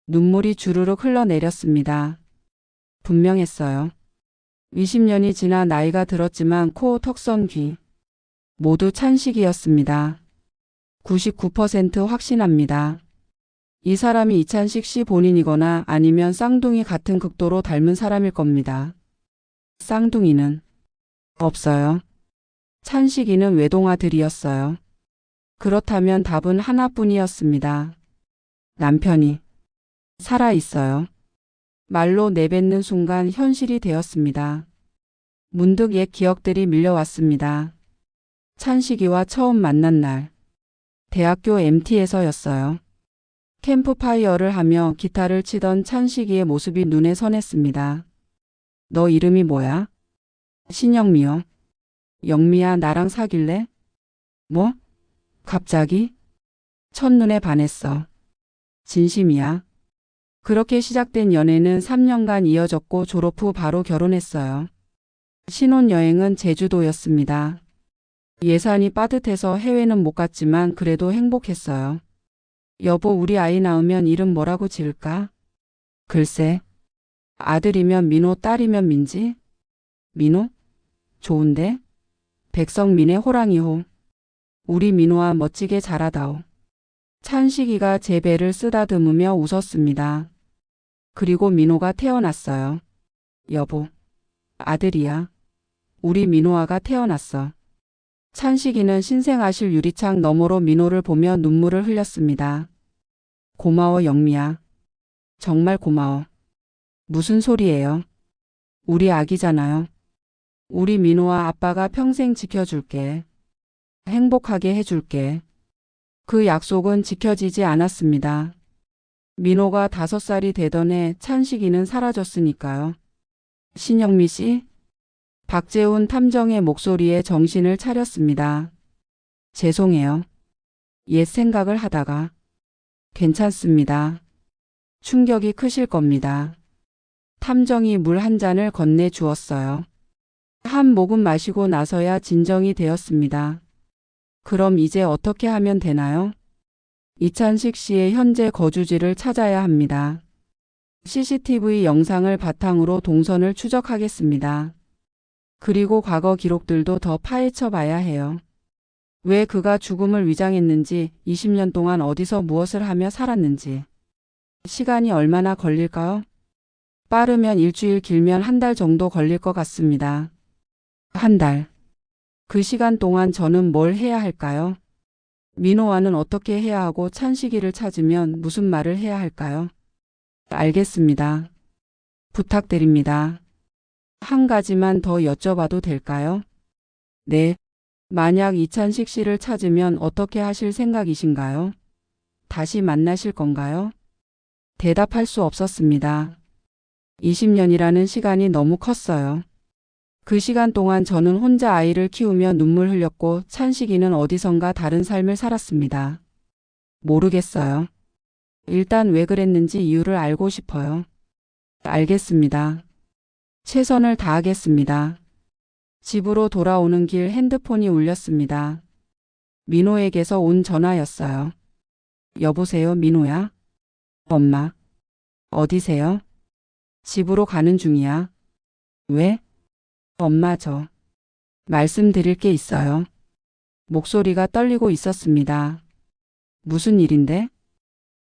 눈물이 주르륵 흘러내렸습니다. 분명했어요. 20년이 지나 나이가 들었지만 코, 턱선, 귀 모두 찬식이었습니다. 99% 확신합니다. 이 사람이 이찬식 씨 본인이거나 아니면 쌍둥이 같은 극도로 닮은 사람일 겁니다. 쌍둥이는 없어요. 찬식이는 외동아들이었어요. 그렇다면 답은 하나뿐이었습니다. 남편이 살아있어요. 말로 내뱉는 순간 현실이 되었습니다. 문득 옛 기억들이 밀려왔습니다. 찬식이와 처음 만난 날. 대학교 MT에서였어요. 캠프파이어를 하며 기타를 치던 찬식이의 모습이 눈에 선했습니다. 너 이름이 뭐야? 신영미요. 영미야, 나랑 사귈래? 뭐? 갑자기? 첫눈에 반했어. 진심이야. 그렇게 시작된 연애는 3년간 이어졌고 졸업 후 바로 결혼했어요. 신혼여행은 제주도였습니다. 예산이 빠듯해서 해외는 못 갔지만 그래도 행복했어요. 여보, 우리 아이 낳으면 이름 뭐라고 지을까? 글쎄, 아들이면 민호, 딸이면 민지? 민호? 좋은데? 백성민의 호랑이호. 우리 민호아 멋지게 자라다오. 찬식이가 제 배를 쓰다듬으며 웃었습니다. 그리고 민호가 태어났어요. 여보, 아들이야. 우리 민호아가 태어났어. 찬식이는 신생아실 유리창 너머로 민호를 보며 눈물을 흘렸습니다. 고마워, 영미야. 정말 고마워. 무슨 소리예요? 우리 아기잖아요. 우리 민호아 아빠가 평생 지켜줄게. 행복하게 해줄게. 그 약속은 지켜지지 않았습니다. 민호가 5살이 되던 해 찬식이는 사라졌으니까요. 신영미 씨? 박재훈 탐정의 목소리에 정신을 차렸습니다. 죄송해요. 옛 생각을 하다가. 괜찮습니다. 충격이 크실 겁니다. 탐정이 물 한 잔을 건네 주었어요. 한 모금 마시고 나서야 진정이 되었습니다. 그럼 이제 어떻게 하면 되나요? 이찬식 씨의 현재 거주지를 찾아야 합니다. CCTV 영상을 바탕으로 동선을 추적하겠습니다. 그리고 과거 기록들도 더 파헤쳐 봐야 해요. 왜 그가 죽음을 위장했는지, 20년 동안 어디서 무엇을 하며 살았는지. 시간이 얼마나 걸릴까요? 빠르면 일주일, 길면 한 달 정도 걸릴 것 같습니다. 한 달. 그 시간 동안 저는 뭘 해야 할까요? 민호와는 어떻게 해야 하고 찬식이를 찾으면 무슨 말을 해야 할까요? 알겠습니다. 부탁드립니다. 한 가지만 더 여쭤봐도 될까요? 네. 만약 이찬식 씨를 찾으면 어떻게 하실 생각이신가요? 다시 만나실 건가요? 대답할 수 없었습니다. 20년이라는 시간이 너무 컸어요. 그 시간 동안 저는 혼자 아이를 키우며 눈물 흘렸고 찬식이는 어디선가 다른 삶을 살았습니다. 모르겠어요. 일단 왜 그랬는지 이유를 알고 싶어요. 알겠습니다. 최선을 다하겠습니다. 집으로 돌아오는 길 핸드폰이 울렸습니다. 민호에게서 온 전화였어요. 여보세요, 민호야? 엄마. 어디세요? 집으로 가는 중이야. 왜? 엄마, 저 말씀드릴 게 있어요. 목소리가 떨리고 있었습니다. 무슨 일인데?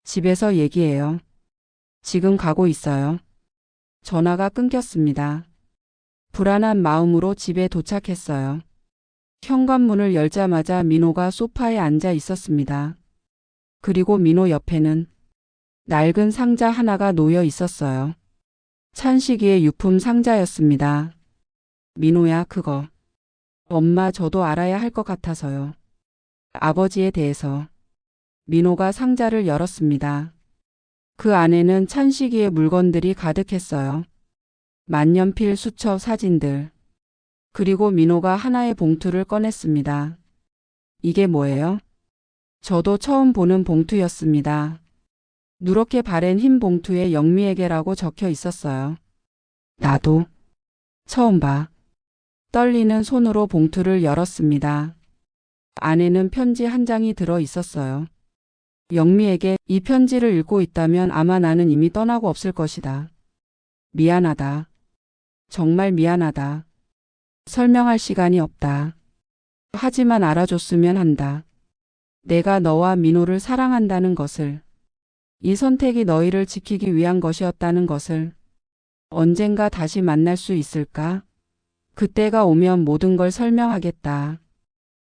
집에서 얘기해요. 지금 가고 있어요. 전화가 끊겼습니다. 불안한 마음으로 집에 도착했어요. 현관문을 열자마자 민호가 소파에 앉아 있었습니다. 그리고 민호 옆에는 낡은 상자 하나가 놓여 있었어요. 찬식이의 유품 상자였습니다. 민호야, 그거. 엄마, 저도 알아야 할 것 같아서요. 아버지에 대해서. 민호가 상자를 열었습니다. 그 안에는 찬식이의 물건들이 가득했어요. 만년필 수첩, 사진들. 그리고 민호가 하나의 봉투를 꺼냈습니다. 이게 뭐예요? 저도 처음 보는 봉투였습니다. 누렇게 바랜 흰 봉투에 영미에게라고 적혀 있었어요. 나도 처음 봐. 떨리는 손으로 봉투를 열었습니다. 안에는 편지 한 장이 들어 있었어요. 영미에게 이 편지를 읽고 있다면 아마 나는 이미 떠나고 없을 것이다. 미안하다. 정말 미안하다. 설명할 시간이 없다. 하지만 알아줬으면 한다. 내가 너와 민호를 사랑한다는 것을. 이 선택이 너희를 지키기 위한 것이었다는 것을. 언젠가 다시 만날 수 있을까? 그때가 오면 모든 걸 설명하겠다.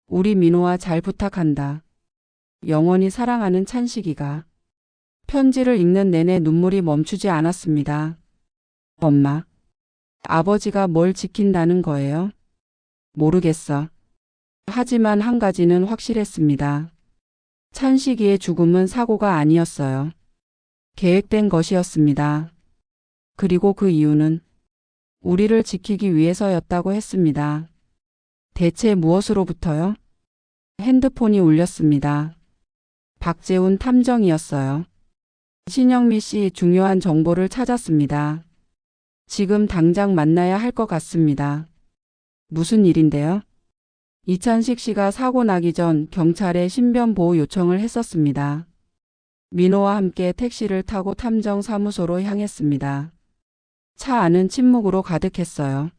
우리 민호와 잘 부탁한다. 영원히 사랑하는 찬식이가. 편지를 읽는 내내 눈물이 멈추지 않았습니다. 엄마. 아버지가 뭘 지킨다는 거예요? 모르겠어. 하지만 한 가지는 확실했습니다. 찬식이의 죽음은 사고가 아니었어요. 계획된 것이었습니다. 그리고 그 이유는 우리를 지키기 위해서였다고 했습니다. 대체 무엇으로부터요? 핸드폰이 울렸습니다. 박재훈 탐정이었어요. 신영미 씨 중요한 정보를 찾았습니다. 지금 당장 만나야 할 것 같습니다. 무슨 일인데요? 이찬식 씨가 사고 나기 전 경찰에 신변 보호 요청을 했었습니다. 민호와 함께 택시를 타고 탐정 사무소로 향했습니다. 차 안은 침묵으로 가득했어요.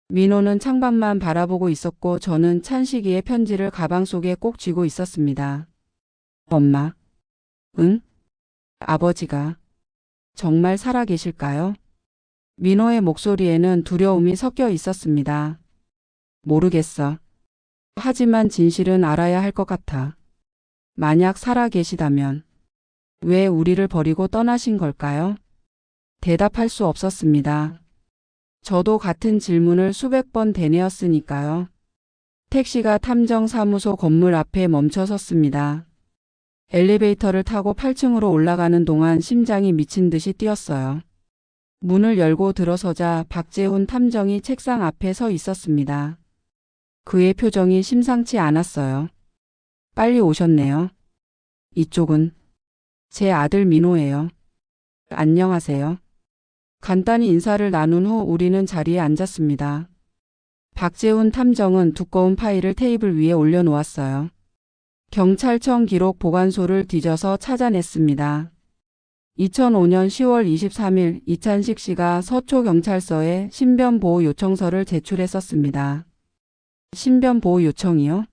민호는 창밖만 바라보고 있었고 저는 찬식이의 편지를 가방 속에 꼭 쥐고 있었습니다. 엄마. 응? 아버지가 정말 살아 계실까요? 민호의 목소리에는 두려움이 섞여 있었습니다. 모르겠어. 하지만 진실은 알아야 할 것 같아. 만약 살아 계시다면 왜 우리를 버리고 떠나신 걸까요? 대답할 수 없었습니다. 저도 같은 질문을 수백 번 되뇌었으니까요. 택시가 탐정사무소 건물 앞에 멈춰 섰습니다. 엘리베이터를 타고 8층으로 올라가는 동안 심장이 미친 듯이 뛰었어요. 문을 열고 들어서자 박재훈 탐정이 책상 앞에 서 있었습니다. 그의 표정이 심상치 않았어요. 빨리 오셨네요. 이쪽은 제 아들 민호예요. 안녕하세요. 간단히 인사를 나눈 후 우리는 자리에 앉았습니다. 박재훈 탐정은 두꺼운 파일을 테이블 위에 올려놓았어요. 경찰청 기록 보관소를 뒤져서 찾아냈습니다. 2005년 10월 23일 이찬식 씨가 서초경찰서에 신변보호 요청서를 제출했었습니다. 신변보호 요청이요?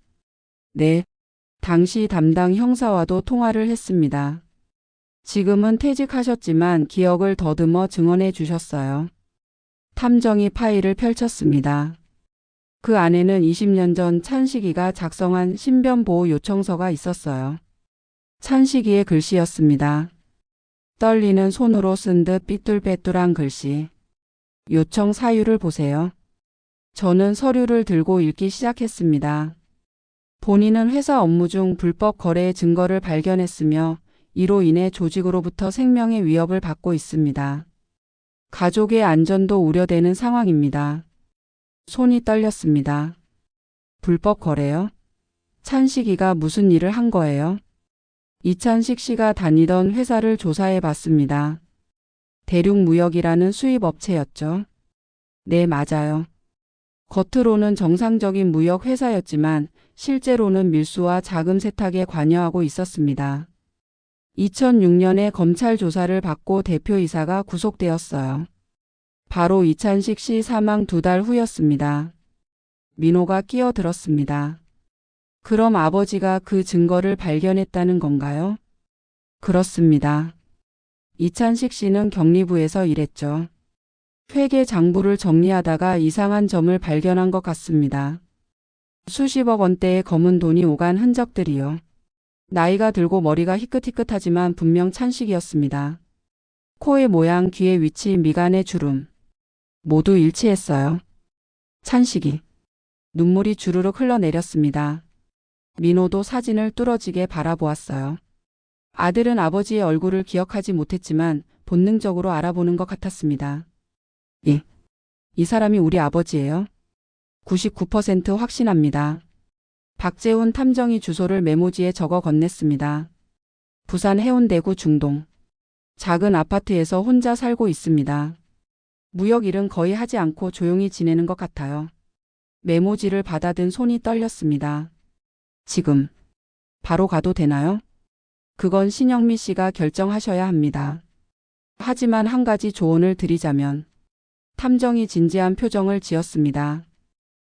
네. 당시 담당 형사와도 통화를 했습니다. 지금은 퇴직하셨지만 기억을 더듬어 증언해 주셨어요. 탐정이 파일을 펼쳤습니다. 그 안에는 20년 전 찬식이가 작성한 신변보호 요청서가 있었어요. 찬식이의 글씨였습니다. 떨리는 손으로 쓴 듯 삐뚤빼뚤한 글씨. 요청 사유를 보세요. 저는 서류를 들고 읽기 시작했습니다. 본인은 회사 업무 중 불법 거래의 증거를 발견했으며 이로 인해 조직으로부터 생명의 위협을 받고 있습니다. 가족의 안전도 우려되는 상황입니다. 손이 떨렸습니다. 불법 거래요? 찬식이가 무슨 일을 한 거예요? 이찬식 씨가 다니던 회사를 조사해 봤습니다. 대륙무역이라는 수입업체였죠. 네, 맞아요. 겉으로는 정상적인 무역 회사였지만 실제로는 밀수와 자금 세탁에 관여하고 있었습니다. 2006년에 검찰 조사를 받고 대표이사가 구속되었어요. 바로 이찬식 씨 사망 2달 후였습니다. 민호가 끼어들었습니다. 그럼 아버지가 그 증거를 발견했다는 건가요? 그렇습니다. 이찬식 씨는 격리부에서 일했죠. 회계 장부를 정리하다가 이상한 점을 발견한 것 같습니다. 수십억 원대의 검은 돈이 오간 흔적들이요. 나이가 들고 머리가 희끗희끗하지만 분명 찬식이었습니다. 코의 모양, 귀의 위치, 미간의 주름. 모두 일치했어요. 찬식이. 눈물이 주르륵 흘러내렸습니다. 민호도 사진을 뚫어지게 바라보았어요. 아들은 아버지의 얼굴을 기억하지 못했지만 본능적으로 알아보는 것 같았습니다. 이 사람이 우리 아버지예요? 99% 확신합니다. 박재훈 탐정이 주소를 메모지에 적어 건넸습니다. 부산 해운대구 중동. 작은 아파트에서 혼자 살고 있습니다. 무역 일은 거의 하지 않고 조용히 지내는 것 같아요. 메모지를 받아든 손이 떨렸습니다. 지금 바로 가도 되나요? 그건 신영미 씨가 결정하셔야 합니다. 하지만 한 가지 조언을 드리자면 탐정이 진지한 표정을 지었습니다.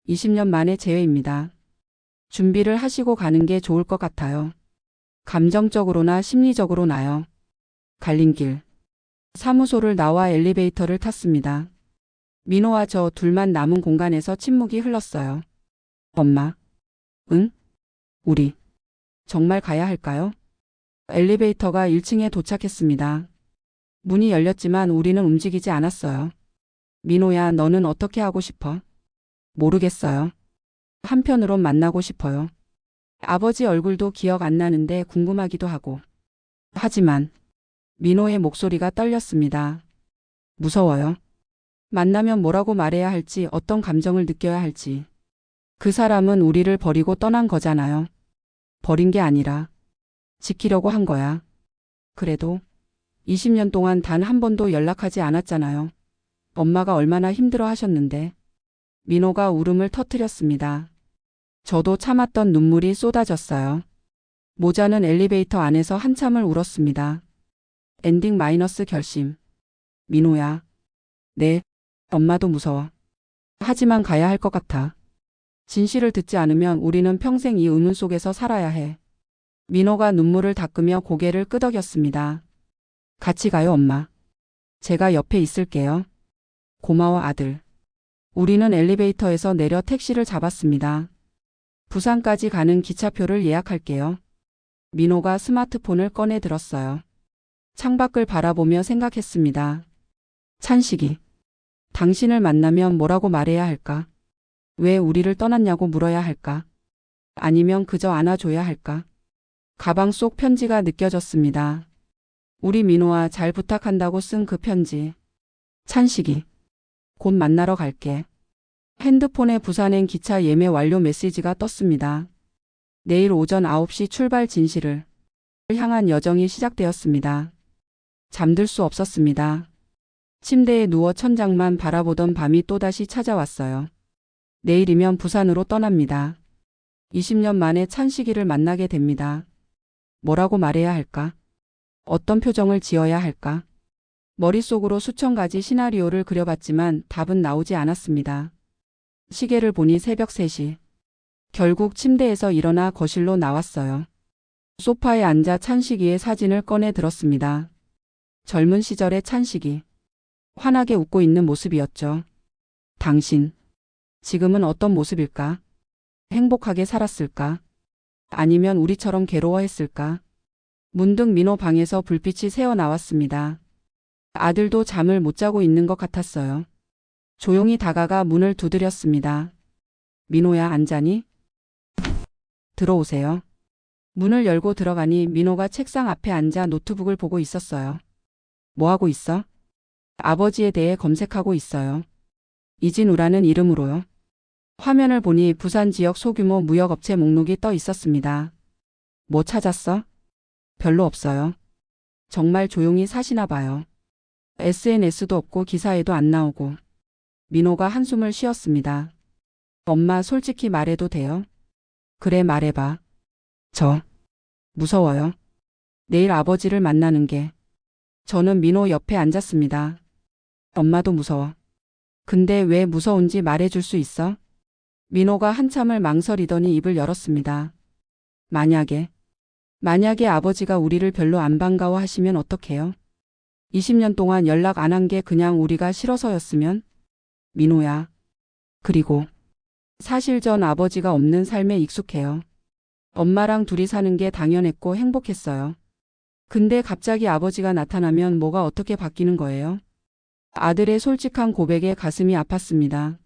20년 만의 재회입니다. 준비를 하시고 가는 게 좋을 것 같아요. 감정적으로나 심리적으로나요. 갈림길. 사무소를 나와 엘리베이터를 탔습니다. 민호와 저 둘만 남은 공간에서 침묵이 흘렀어요. 엄마. 응? 우리. 정말 가야 할까요? 엘리베이터가 1층에 도착했습니다. 문이 열렸지만 우리는 움직이지 않았어요. 민호야, 너는 어떻게 하고 싶어? 모르겠어요. 한편으론 만나고 싶어요. 아버지 얼굴도 기억 안 나는데 궁금하기도 하고. 하지만 민호의 목소리가 떨렸습니다. 무서워요. 만나면 뭐라고 말해야 할지, 어떤 감정을 느껴야 할지. 그 사람은 우리를 버리고 떠난 거잖아요. 버린 게 아니라 지키려고 한 거야. 그래도 20년 동안 단 한 번도 연락하지 않았잖아요. 엄마가 얼마나 힘들어 하셨는데. 민호가 울음을 터뜨렸습니다. 저도 참았던 눈물이 쏟아졌어요. 모자는 엘리베이터 안에서 한참을 울었습니다. 엔딩 마이너스 결심. 민호야. 네. 엄마도 무서워. 하지만 가야 할 것 같아. 진실을 듣지 않으면 우리는 평생 이 의문 속에서 살아야 해. 민호가 눈물을 닦으며 고개를 끄덕였습니다. 같이 가요, 엄마. 제가 옆에 있을게요. 고마워, 아들. 우리는 엘리베이터에서 내려 택시를 잡았습니다. 부산까지 가는 기차표를 예약할게요. 민호가 스마트폰을 꺼내 들었어요. 창밖을 바라보며 생각했습니다. 찬식이. 당신을 만나면 뭐라고 말해야 할까? 왜 우리를 떠났냐고 물어야 할까? 아니면 그저 안아줘야 할까? 가방 속 편지가 느껴졌습니다. 우리 민호아, 잘 부탁한다고 쓴 그 편지. 찬식이. 곧 만나러 갈게. 핸드폰에 부산행 기차 예매 완료 메시지가 떴습니다. 내일 오전 9시 출발 진실을 향한 여정이 시작되었습니다. 잠들 수 없었습니다. 침대에 누워 천장만 바라보던 밤이 또다시 찾아왔어요. 내일이면 부산으로 떠납니다. 20년 만에 찬식이를 만나게 됩니다. 뭐라고 말해야 할까? 어떤 표정을 지어야 할까? 머릿속으로 수천 가지 시나리오를 그려봤지만 답은 나오지 않았습니다. 시계를 보니 새벽 3시. 결국 침대에서 일어나 거실로 나왔어요. 소파에 앉아 찬식이의 사진을 꺼내 들었습니다. 젊은 시절의 찬식이. 환하게 웃고 있는 모습이었죠. 당신. 지금은 어떤 모습일까? 행복하게 살았을까? 아니면 우리처럼 괴로워했을까? 문득 민호 방에서 불빛이 새어 나왔습니다. 아들도 잠을 못 자고 있는 것 같았어요. 조용히 다가가 문을 두드렸습니다. 민호야, 안 자니? 들어오세요. 문을 열고 들어가니 민호가 책상 앞에 앉아 노트북을 보고 있었어요. 뭐 하고 있어? 아버지에 대해 검색하고 있어요. 이진우라는 이름으로요. 화면을 보니 부산 지역 소규모 무역업체 목록이 떠 있었습니다. 뭐 찾았어? 별로 없어요. 정말 조용히 사시나 봐요. SNS도 없고 기사에도 안 나오고. 민호가 한숨을 쉬었습니다. 엄마, 솔직히 말해도 돼요? 그래, 말해봐. 저 무서워요. 내일 아버지를 만나는 게. 저는 민호 옆에 앉았습니다. 엄마도 무서워. 근데 왜 무서운지 말해줄 수 있어? 민호가 한참을 망설이더니 입을 열었습니다. 만약에 아버지가 우리를 별로 안 반가워하시면 어떡해요? 20년 동안 연락 안 한 게 그냥 우리가 싫어서였으면? 민호야. 그리고 사실 전 아버지가 없는 삶에 익숙해요. 엄마랑 둘이 사는 게 당연했고 행복했어요. 근데 갑자기 아버지가 나타나면 뭐가 어떻게 바뀌는 거예요? 아들의 솔직한 고백에 가슴이 아팠습니다.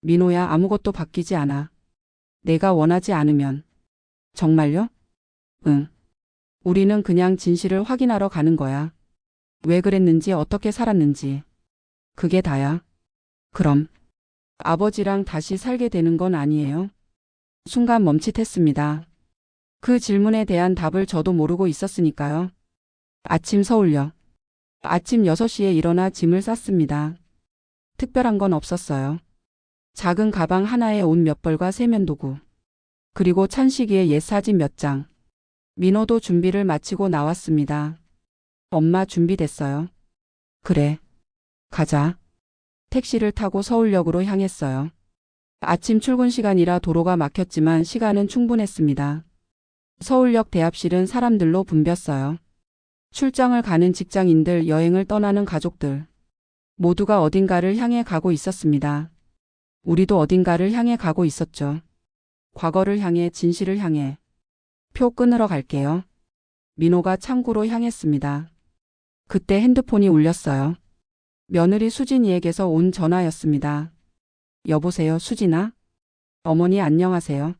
민호야, 아무것도 바뀌지 않아. 내가 원하지 않으면. 정말요? 응. 우리는 그냥 진실을 확인하러 가는 거야. 왜 그랬는지, 어떻게 살았는지. 그게 다야. 그럼 아버지랑 다시 살게 되는 건 아니에요? 순간 멈칫했습니다. 그 질문에 대한 답을 저도 모르고 있었으니까요. 아침 서울역. 아침 6시에 일어나 짐을 쌌습니다. 특별한 건 없었어요. 작은 가방 하나에 옷 몇 벌과 세면도구. 그리고 찬식이의 옛 사진 몇 장. 민호도 준비를 마치고 나왔습니다. 엄마, 준비됐어요. 그래. 가자. 택시를 타고 서울역으로 향했어요. 아침 출근 시간이라 도로가 막혔지만 시간은 충분했습니다. 서울역 대합실은 사람들로 붐볐어요. 출장을 가는 직장인들, 여행을 떠나는 가족들. 모두가 어딘가를 향해 가고 있었습니다. 우리도 어딘가를 향해 가고 있었죠. 과거를 향해, 진실을 향해. 표 끊으러 갈게요. 민호가 창구로 향했습니다. 그때 핸드폰이 울렸어요. 며느리 수진이에게서 온 전화였습니다. 여보세요, 수진아? 어머니 안녕하세요.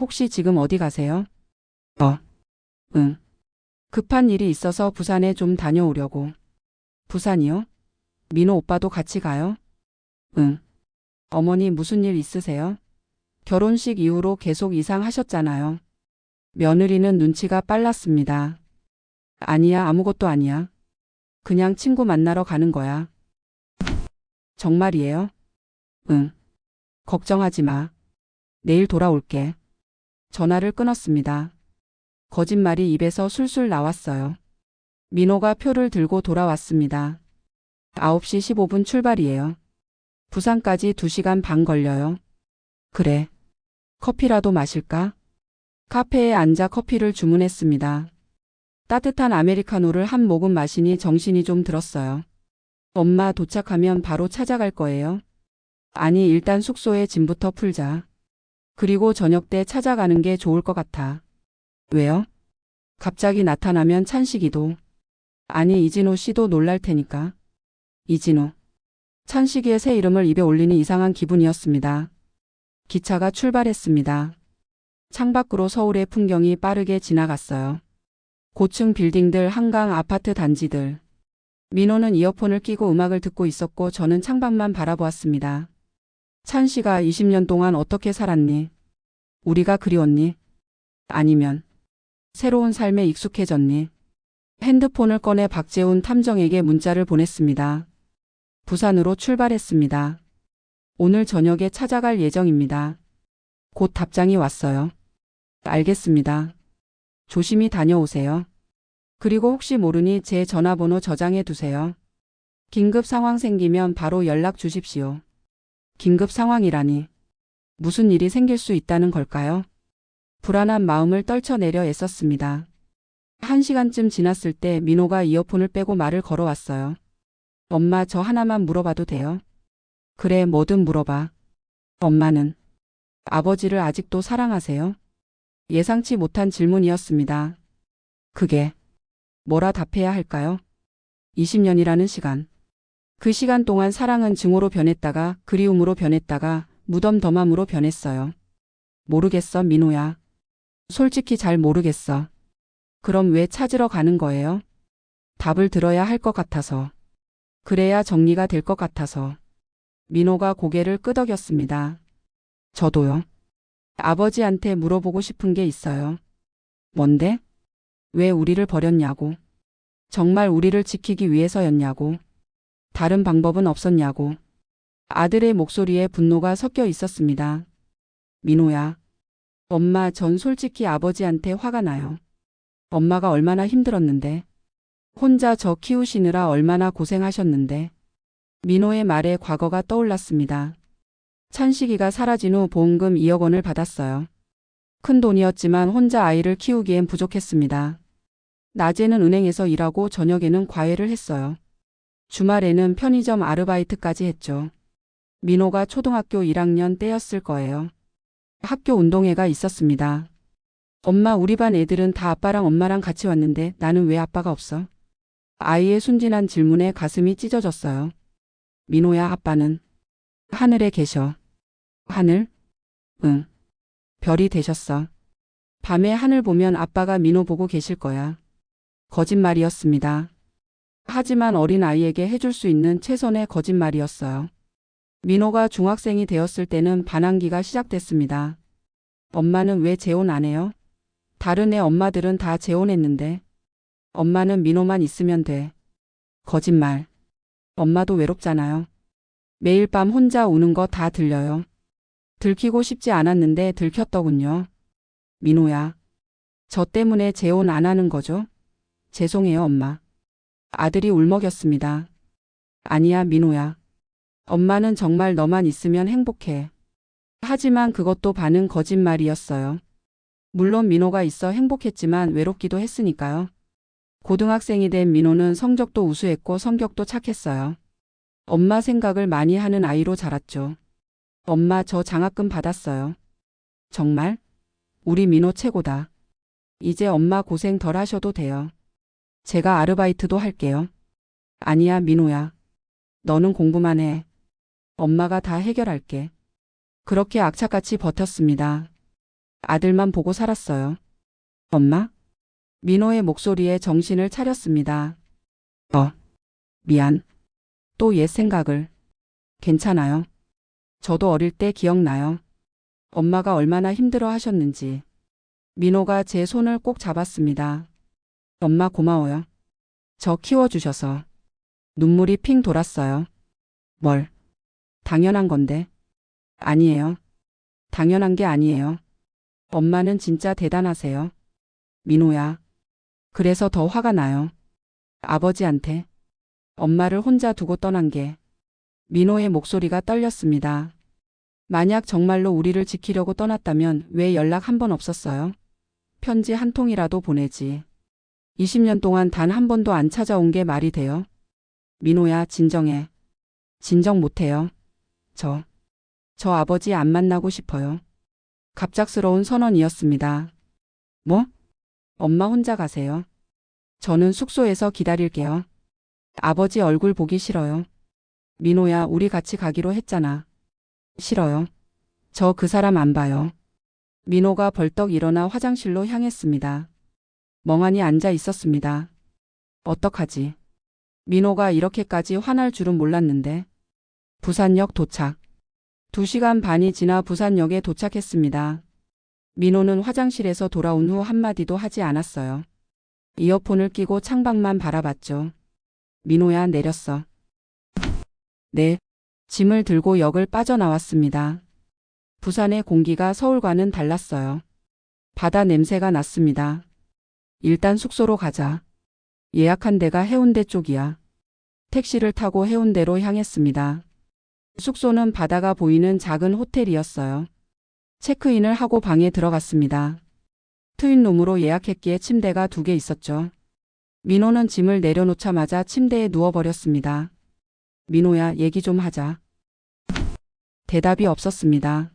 혹시 지금 어디 가세요? 어, 응. 급한 일이 있어서 부산에 좀 다녀오려고. 부산이요? 민호 오빠도 같이 가요? 응. 어머니 무슨 일 있으세요? 결혼식 이후로 계속 이상하셨잖아요. 며느리는 눈치가 빨랐습니다. 아니야, 아무것도 아니야. 그냥 친구 만나러 가는 거야. 정말이에요? 응. 걱정하지 마. 내일 돌아올게. 전화를 끊었습니다. 거짓말이 입에서 술술 나왔어요. 민호가 표를 들고 돌아왔습니다. 9시 15분 출발이에요. 부산까지 2시간 반 걸려요. 그래. 커피라도 마실까? 카페에 앉아 커피를 주문했습니다. 따뜻한 아메리카노를 한 모금 마시니 정신이 좀 들었어요. 엄마 도착하면 바로 찾아갈 거예요. 아니, 일단 숙소에 짐부터 풀자. 그리고 저녁 때 찾아가는 게 좋을 것 같아. 왜요? 갑자기 나타나면 찬식이도. 아니, 이진호 씨도 놀랄 테니까. 이진호. 찬식이의 새 이름을 입에 올리니 이상한 기분이었습니다. 기차가 출발했습니다. 창밖으로 서울의 풍경이 빠르게 지나갔어요. 고층 빌딩들, 한강 아파트 단지들. 민호는 이어폰을 끼고 음악을 듣고 있었고 저는 창밖만 바라보았습니다. 찬씨가 20년 동안 어떻게 살았니? 우리가 그리웠니? 아니면 새로운 삶에 익숙해졌니? 핸드폰을 꺼내 박재훈 탐정에게 문자를 보냈습니다. 부산으로 출발했습니다. 오늘 저녁에 찾아갈 예정입니다. 곧 답장이 왔어요. 알겠습니다. 조심히 다녀오세요. 그리고 혹시 모르니 제 전화번호 저장해 두세요. 긴급 상황 생기면 바로 연락 주십시오. 긴급 상황이라니. 무슨 일이 생길 수 있다는 걸까요? 불안한 마음을 떨쳐내려 애썼습니다. 1시간쯤 지났을 때 민호가 이어폰을 빼고 말을 걸어왔어요. 엄마, 저 하나만 물어봐도 돼요? 그래, 뭐든 물어봐. 엄마는 아버지를 아직도 사랑하세요? 예상치 못한 질문이었습니다. 그게 뭐라 답해야 할까요? 20년이라는 시간. 그 시간 동안 사랑은 증오로 변했다가 그리움으로 변했다가 무덤덤함으로 변했어요. 모르겠어, 민호야. 솔직히 잘 모르겠어. 그럼 왜 찾으러 가는 거예요? 답을 들어야 할 것 같아서. 그래야 정리가 될 것 같아서. 민호가 고개를 끄덕였습니다. 저도요. 아버지한테 물어보고 싶은 게 있어요. 뭔데? 왜 우리를 버렸냐고. 정말 우리를 지키기 위해서였냐고. 다른 방법은 없었냐고. 아들의 목소리에 분노가 섞여 있었습니다. 민호야. 엄마, 전 솔직히 아버지한테 화가 나요. 엄마가 얼마나 힘들었는데. 혼자 저 키우시느라 얼마나 고생하셨는데. 민호의 말에 과거가 떠올랐습니다. 찬식이가 사라진 후 보험금 2억 원을 받았어요. 큰 돈이었지만 혼자 아이를 키우기엔 부족했습니다. 낮에는 은행에서 일하고 저녁에는 과외를 했어요. 주말에는 편의점 아르바이트까지 했죠. 민호가 초등학교 1학년 때였을 거예요. 학교 운동회가 있었습니다. 엄마, 우리 반 애들은 다 아빠랑 엄마랑 같이 왔는데 나는 왜 아빠가 없어? 아이의 순진한 질문에 가슴이 찢어졌어요. 민호야, 아빠는 하늘에 계셔. 하늘? 응. 별이 되셨어. 밤에 하늘 보면 아빠가 민호 보고 계실 거야. 거짓말이었습니다. 하지만 어린 아이에게 해줄 수 있는 최선의 거짓말이었어요. 민호가 중학생이 되었을 때는 반항기가 시작됐습니다. 엄마는 왜 재혼 안 해요? 다른 애 엄마들은 다 재혼했는데. 엄마는 민호만 있으면 돼. 거짓말. 엄마도 외롭잖아요. 매일 밤 혼자 우는 거 다 들려요. 들키고 싶지 않았는데 들켰더군요. 민호야. 저 때문에 재혼 안 하는 거죠? 죄송해요, 엄마. 아들이 울먹였습니다. 아니야, 민호야. 엄마는 정말 너만 있으면 행복해. 하지만 그것도 반은 거짓말이었어요. 물론 민호가 있어 행복했지만 외롭기도 했으니까요. 고등학생이 된 민호는 성적도 우수했고 성격도 착했어요. 엄마 생각을 많이 하는 아이로 자랐죠. 엄마, 저 장학금 받았어요. 정말? 우리 민호 최고다. 이제 엄마 고생 덜 하셔도 돼요. 제가 아르바이트도 할게요. 아니야, 민호야. 너는 공부만 해. 엄마가 다 해결할게. 그렇게 악착같이 버텼습니다. 아들만 보고 살았어요. 엄마? 민호의 목소리에 정신을 차렸습니다. 미안. 또 옛 생각을. 괜찮아요. 저도 어릴 때 기억나요. 엄마가 얼마나 힘들어 하셨는지. 민호가 제 손을 꼭 잡았습니다. 엄마 고마워요. 저 키워주셔서. 눈물이 핑 돌았어요. 뭘? 당연한 건데. 아니에요. 당연한 게 아니에요. 엄마는 진짜 대단하세요. 민호야. 그래서 더 화가 나요. 아버지한테. 엄마를 혼자 두고 떠난 게. 민호의 목소리가 떨렸습니다. 만약 정말로 우리를 지키려고 떠났다면 왜 연락 한 번 없었어요? 편지 한 통이라도 보내지. 20년 동안 단 한 번도 안 찾아온 게 말이 돼요? 민호야, 진정해. 진정 못해요. 저 아버지 안 만나고 싶어요. 갑작스러운 선언이었습니다. 뭐? 엄마 혼자 가세요. 저는 숙소에서 기다릴게요. 아버지 얼굴 보기 싫어요. 민호야, 우리 같이 가기로 했잖아. 싫어요. 저 그 사람 안 봐요. 민호가 벌떡 일어나 화장실로 향했습니다. 멍하니 앉아 있었습니다. 어떡하지? 민호가 이렇게까지 화날 줄은 몰랐는데. 부산역 도착. 2시간 반이 지나 부산역에 도착했습니다. 민호는 화장실에서 돌아온 후 한마디도 하지 않았어요. 이어폰을 끼고 창밖만 바라봤죠. 민호야, 내렸어. 네. 짐을 들고 역을 빠져나왔습니다. 부산의 공기가 서울과는 달랐어요. 바다 냄새가 났습니다. 일단 숙소로 가자. 예약한 데가 해운대 쪽이야. 택시를 타고 해운대로 향했습니다. 숙소는 바다가 보이는 작은 호텔이었어요. 체크인을 하고 방에 들어갔습니다. 트윈룸으로 예약했기에 침대가 2개 있었죠. 민호는 짐을 내려놓자마자 침대에 누워버렸습니다. 민호야, 얘기 좀 하자. 대답이 없었습니다.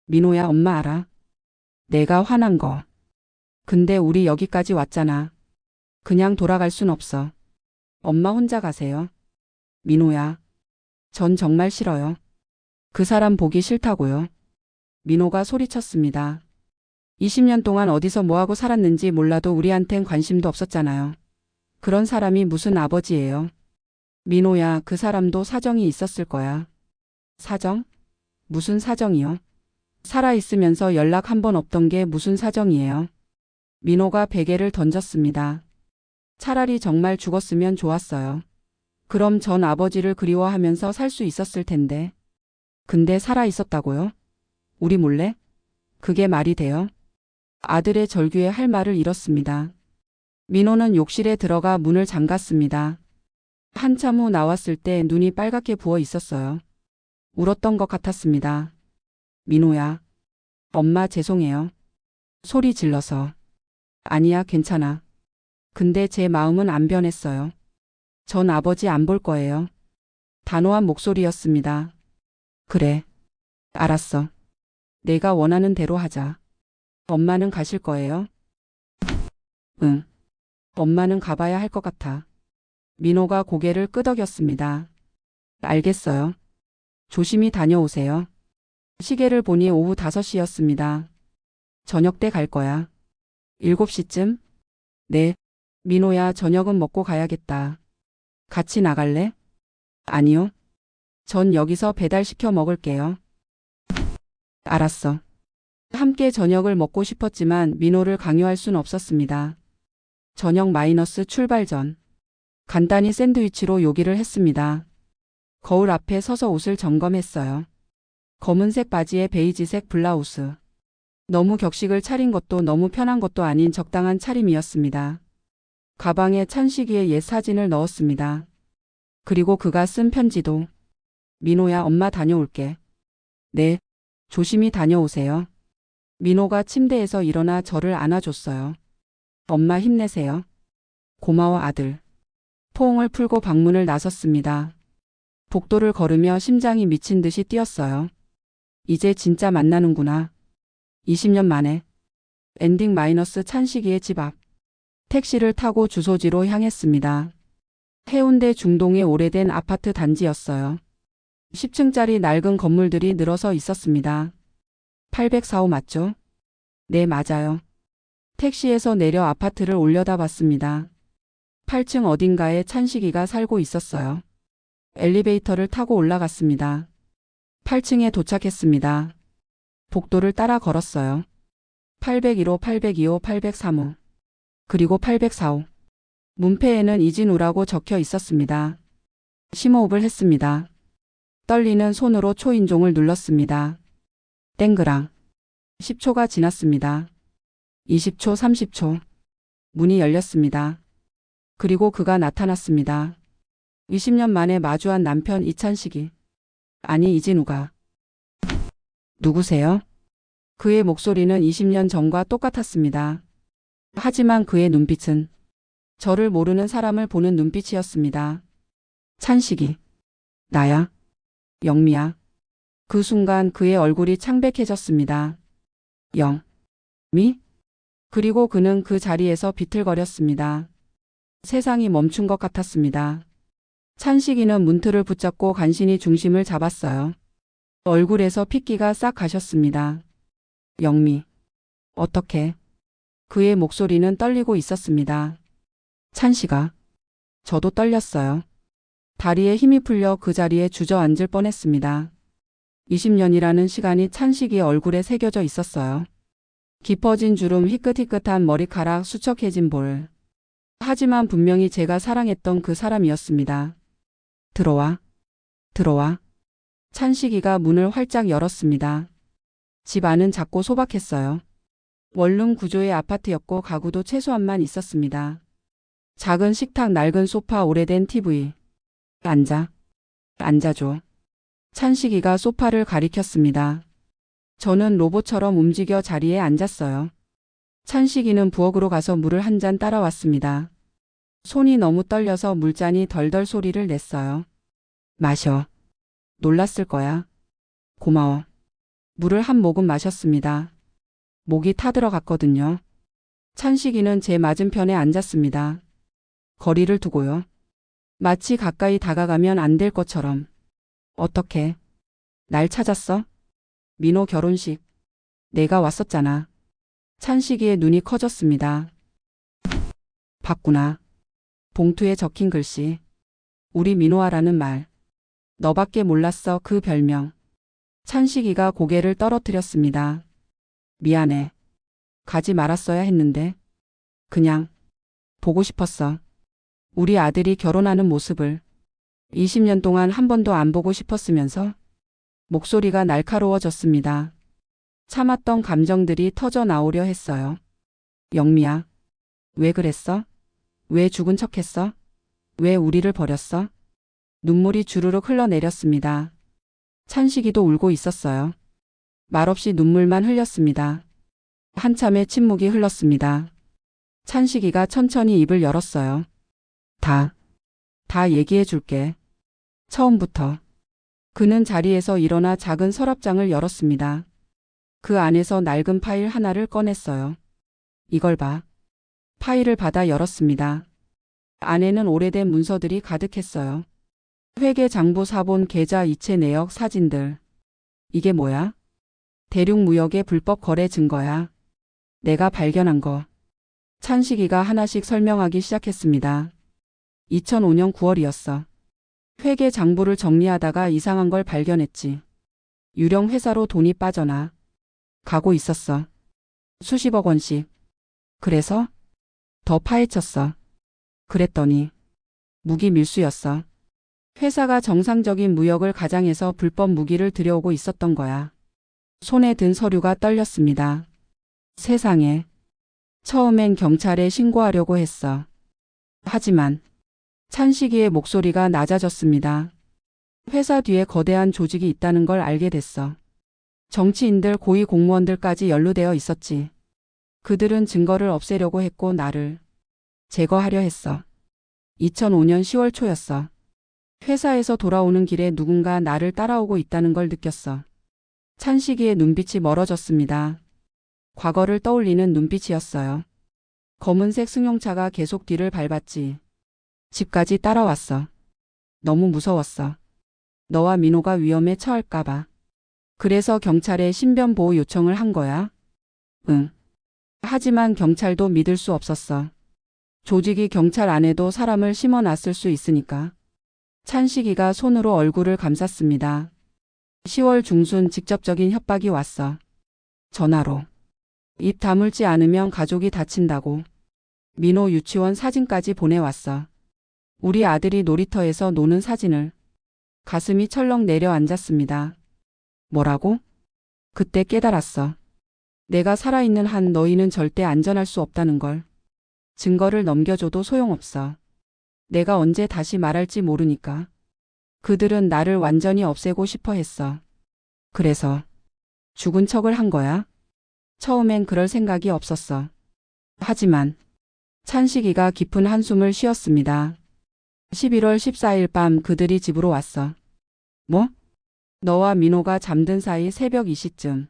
민호야, 엄마 알아? 내가 화난 거. 근데 우리 여기까지 왔잖아. 그냥 돌아갈 순 없어. 엄마 혼자 가세요. 민호야. 전 정말 싫어요. 그 사람 보기 싫다고요. 민호가 소리쳤습니다. 20년 동안 어디서 뭐하고 살았는지 몰라도 우리한텐 관심도 없었잖아요. 그런 사람이 무슨 아버지예요. 민호야, 그 사람도 사정이 있었을 거야. 사정? 무슨 사정이요? 살아있으면서 연락 한 번 없던 게 무슨 사정이에요? 민호가 베개를 던졌습니다. 차라리 정말 죽었으면 좋았어요. 그럼 전 아버지를 그리워하면서 살 수 있었을 텐데. 근데 살아있었다고요? 우리 몰래? 그게 말이 돼요? 아들의 절규에 할 말을 잃었습니다. 민호는 욕실에 들어가 문을 잠갔습니다. 한참 후 나왔을 때 눈이 빨갛게 부어 있었어요. 울었던 것 같았습니다. 민호야. 엄마 죄송해요. 소리 질러서. 아니야, 괜찮아. 근데 제 마음은 안 변했어요. 전 아버지 안 볼 거예요. 단호한 목소리였습니다. 그래. 알았어. 내가 원하는 대로 하자. 엄마는 가실 거예요? 응. 엄마는 가봐야 할 것 같아. 민호가 고개를 끄덕였습니다. 알겠어요. 조심히 다녀오세요. 시계를 보니 오후 5시였습니다. 저녁 때 갈 거야. 7시쯤? 네. 민호야, 저녁은 먹고 가야겠다. 같이 나갈래? 아니요. 전 여기서 배달시켜 먹을게요. 알았어. 함께 저녁을 먹고 싶었지만 민호를 강요할 순 없었습니다. 저녁 마이너스 출발 전. 간단히 샌드위치로 요기를 했습니다. 거울 앞에 서서 옷을 점검했어요. 검은색 바지에 베이지색 블라우스. 너무 격식을 차린 것도 너무 편한 것도 아닌 적당한 차림이었습니다. 가방에 찬식이의 옛 사진을 넣었습니다. 그리고 그가 쓴 편지도. 민호야, 엄마 다녀올게. 네. 조심히 다녀오세요. 민호가 침대에서 일어나 저를 안아줬어요. 엄마 힘내세요. 고마워 아들. 포옹을 풀고 방문을 나섰습니다. 복도를 걸으며 심장이 미친 듯이 뛰었어요. 이제 진짜 만나는구나. 20년 만에. 엔딩 마이너스 찬식이의 집 앞. 택시를 타고 주소지로 향했습니다. 해운대 중동의 오래된 아파트 단지였어요. 10층짜리 낡은 건물들이 늘어서 있었습니다. 804호 맞죠? 네, 맞아요. 택시에서 내려 아파트를 올려다봤습니다. 8층 어딘가에 찬식이가 살고 있었어요. 엘리베이터를 타고 올라갔습니다. 8층에 도착했습니다. 복도를 따라 걸었어요. 801호, 802호, 803호, 그리고 804호. 문패에는 이진우라고 적혀 있었습니다. 심호흡을 했습니다. 떨리는 손으로 초인종을 눌렀습니다. 땡그랑. 10초가 지났습니다. 20초, 30초. 문이 열렸습니다. 그리고 그가 나타났습니다. 20년 만에 마주한 남편 이찬식이. 아니, 이진우가. 누구세요? 그의 목소리는 20년 전과 똑같았습니다. 하지만 그의 눈빛은 저를 모르는 사람을 보는 눈빛이었습니다. 찬식이. 나야. 영미야. 그 순간 그의 얼굴이 창백해졌습니다. 영미? 그리고 그는 그 자리에서 비틀거렸습니다. 세상이 멈춘 것 같았습니다. 찬식이는 문틀을 붙잡고 간신히 중심을 잡았어요. 얼굴에서 핏기가 싹 가셨습니다. 영미. 어떻게? 그의 목소리는 떨리고 있었습니다. 찬식아. 저도 떨렸어요. 다리에 힘이 풀려 그 자리에 주저앉을 뻔했습니다. 20년이라는 시간이 찬식이의 얼굴에 새겨져 있었어요. 깊어진 주름, 희끗희끗한 머리카락, 수척해진 볼. 하지만 분명히 제가 사랑했던 그 사람이었습니다. 들어와. 들어와. 찬식이가 문을 활짝 열었습니다. 집 안은 작고 소박했어요. 원룸 구조의 아파트였고 가구도 최소한만 있었습니다. 작은 식탁, 낡은 소파, 오래된 TV. 앉아줘. 찬식이가 소파를 가리켰습니다. 저는 로봇처럼 움직여 자리에 앉았어요. 찬식이는 부엌으로 가서 물을 한 잔 따라왔습니다. 손이 너무 떨려서 물잔이 덜덜 소리를 냈어요. 마셔. 놀랐을 거야. 고마워. 물을 한 모금 마셨습니다. 목이 타들어갔거든요. 찬식이는 제 맞은편에 앉았습니다. 거리를 두고요. 마치 가까이 다가가면 안 될 것처럼. 어떻게? 날 찾았어? 민호 결혼식. 내가 왔었잖아. 찬식이의 눈이 커졌습니다. 봤구나. 봉투에 적힌 글씨. 우리 민호아라는 말. 너밖에 몰랐어, 그 별명. 찬식이가 고개를 떨어뜨렸습니다. 미안해. 가지 말았어야 했는데. 그냥 보고 싶었어. 우리 아들이 결혼하는 모습을 20년 동안 한 번도 안 보고 싶었으면서. 목소리가 날카로워졌습니다. 참았던 감정들이 터져 나오려 했어요. 영미야. 왜 그랬어? 왜 죽은 척했어? 왜 우리를 버렸어? 눈물이 주르륵 흘러내렸습니다. 찬식이도 울고 있었어요. 말없이 눈물만 흘렸습니다. 한참의 침묵이 흘렀습니다. 찬식이가 천천히 입을 열었어요. 다 얘기해 줄게. 처음부터. 그는 자리에서 일어나 작은 서랍장을 열었습니다. 그 안에서 낡은 파일 하나를 꺼냈어요. 이걸 봐. 파일을 받아 열었습니다. 안에는 오래된 문서들이 가득했어요. 회계 장부 사본 계좌 이체 내역 사진들. 이게 뭐야? 대륙무역의 불법 거래 증거야. 내가 발견한 거. 찬식이가 하나씩 설명하기 시작했습니다. 2005년 9월이었어. 회계 장부를 정리하다가 이상한 걸 발견했지. 유령 회사로 돈이 빠져나. 가고 있었어. 수십억 원씩. 그래서 더 파헤쳤어. 그랬더니 무기 밀수였어. 회사가 정상적인 무역을 가장해서 불법 무기를 들여오고 있었던 거야. 손에 든 서류가 떨렸습니다. 세상에. 처음엔 경찰에 신고하려고 했어. 하지만 찬식이의 목소리가 낮아졌습니다. 회사 뒤에 거대한 조직이 있다는 걸 알게 됐어. 정치인들, 고위 공무원들까지 연루되어 있었지. 그들은 증거를 없애려고 했고 나를 제거하려 했어. 2005년 10월 초였어. 회사에서 돌아오는 길에 누군가 나를 따라오고 있다는 걸 느꼈어. 찬식이의 눈빛이 멀어졌습니다. 과거를 떠올리는 눈빛이었어요. 검은색 승용차가 계속 뒤를 밟았지. 집까지 따라왔어. 너무 무서웠어. 너와 민호가 위험에 처할까봐. 그래서 경찰에 신변보호 요청을 한 거야? 응. 하지만 경찰도 믿을 수 없었어. 조직이 경찰 안에도 사람을 심어놨을 수 있으니까. 찬식이가 손으로 얼굴을 감쌌습니다. 10월 중순 직접적인 협박이 왔어. 전화로. 입 다물지 않으면 가족이 다친다고. 민호 유치원 사진까지 보내왔어. 우리 아들이 놀이터에서 노는 사진을. 가슴이 철렁 내려앉았습니다. 뭐라고? 그때 깨달았어. 내가 살아있는 한 너희는 절대 안전할 수 없다는 걸. 증거를 넘겨줘도 소용없어. 내가 언제 다시 말할지 모르니까. 그들은 나를 완전히 없애고 싶어 했어. 그래서 죽은 척을 한 거야? 처음엔 그럴 생각이 없었어. 하지만 찬식이가 깊은 한숨을 쉬었습니다. 11월 14일 밤 그들이 집으로 왔어. 뭐? 너와 민호가 잠든 사이 새벽 2시쯤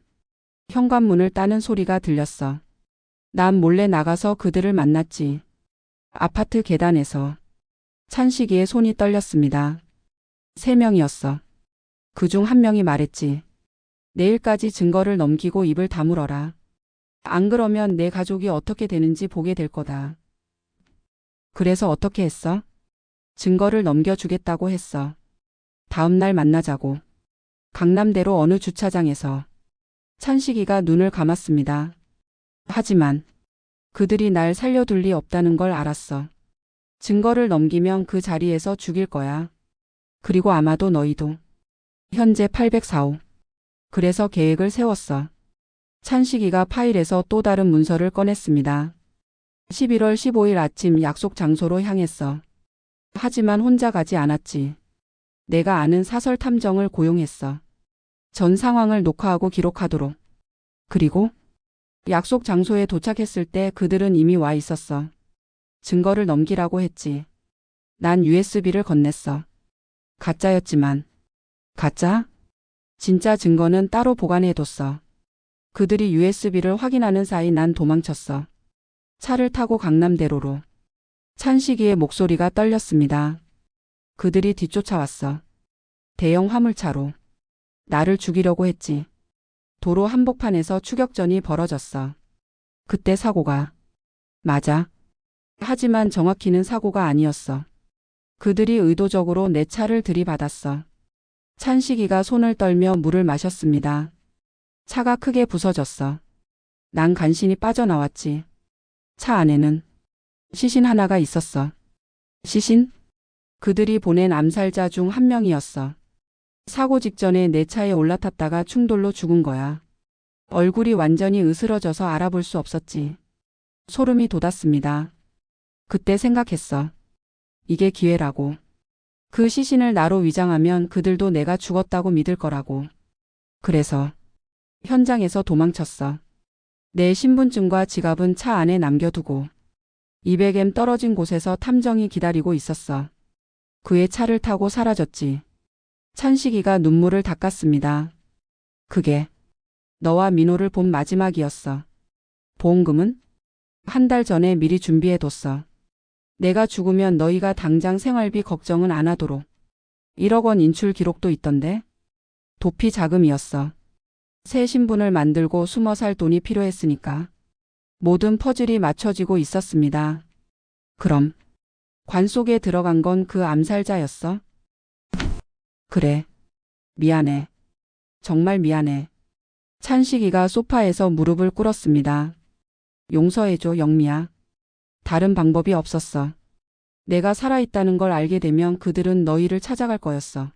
현관문을 따는 소리가 들렸어. 난 몰래 나가서 그들을 만났지. 아파트 계단에서. 찬식이의 손이 떨렸습니다. 3명이었어. 그중 1명이 말했지. 내일까지 증거를 넘기고 입을 다물어라. 안 그러면 내 가족이 어떻게 되는지 보게 될 거다. 그래서 어떻게 했어? 증거를 넘겨주겠다고 했어. 다음 날 만나자고. 강남대로 어느 주차장에서. 찬식이가 눈을 감았습니다. 하지만 그들이 날 살려둘 리 없다는 걸 알았어. 증거를 넘기면 그 자리에서 죽일 거야. 그리고 아마도 너희도. 현재 804호. 그래서 계획을 세웠어. 찬식이가 파일에서 또 다른 문서를 꺼냈습니다. 11월 15일 아침 약속 장소로 향했어. 하지만 혼자 가지 않았지. 내가 아는 사설 탐정을 고용했어. 전 상황을 녹화하고 기록하도록. 그리고 약속 장소에 도착했을 때 그들은 이미 와 있었어. 증거를 넘기라고 했지. 난 USB를 건넸어. 가짜였지만. 가짜? 진짜 증거는 따로 보관해뒀어. 그들이 USB를 확인하는 사이 난 도망쳤어. 차를 타고 강남대로로. 찬식이의 목소리가 떨렸습니다. 그들이 뒤쫓아왔어. 대형 화물차로. 나를 죽이려고 했지. 도로 한복판에서 추격전이 벌어졌어. 그때 사고가. 맞아. 하지만 정확히는 사고가 아니었어. 그들이 의도적으로 내 차를 들이받았어. 찬식이가 손을 떨며 물을 마셨습니다. 차가 크게 부서졌어. 난 간신히 빠져나왔지. 차 안에는 시신 하나가 있었어. 시신? 그들이 보낸 암살자 중 1명이었어. 사고 직전에 내 차에 올라탔다가 충돌로 죽은 거야. 얼굴이 완전히 으스러져서 알아볼 수 없었지. 소름이 돋았습니다. 그때 생각했어. 이게 기회라고. 그 시신을 나로 위장하면 그들도 내가 죽었다고 믿을 거라고. 그래서 현장에서 도망쳤어. 내 신분증과 지갑은 차 안에 남겨두고 200m 떨어진 곳에서 탐정이 기다리고 있었어. 그의 차를 타고 사라졌지. 찬식이가 눈물을 닦았습니다. 그게 너와 민호를 본 마지막이었어. 보험금은? 1달 전에 미리 준비해뒀어. 내가 죽으면 너희가 당장 생활비 걱정은 안 하도록. 1억 원 인출 기록도 있던데. 도피 자금이었어. 새 신분을 만들고 숨어 살 돈이 필요했으니까. 모든 퍼즐이 맞춰지고 있었습니다. 그럼 관 속에 들어간 건 그 암살자였어? 그래. 미안해. 정말 미안해. 찬식이가 소파에서 무릎을 꿇었습니다. 용서해줘, 영미야. 다른 방법이 없었어. 내가 살아있다는 걸 알게 되면 그들은 너희를 찾아갈 거였어.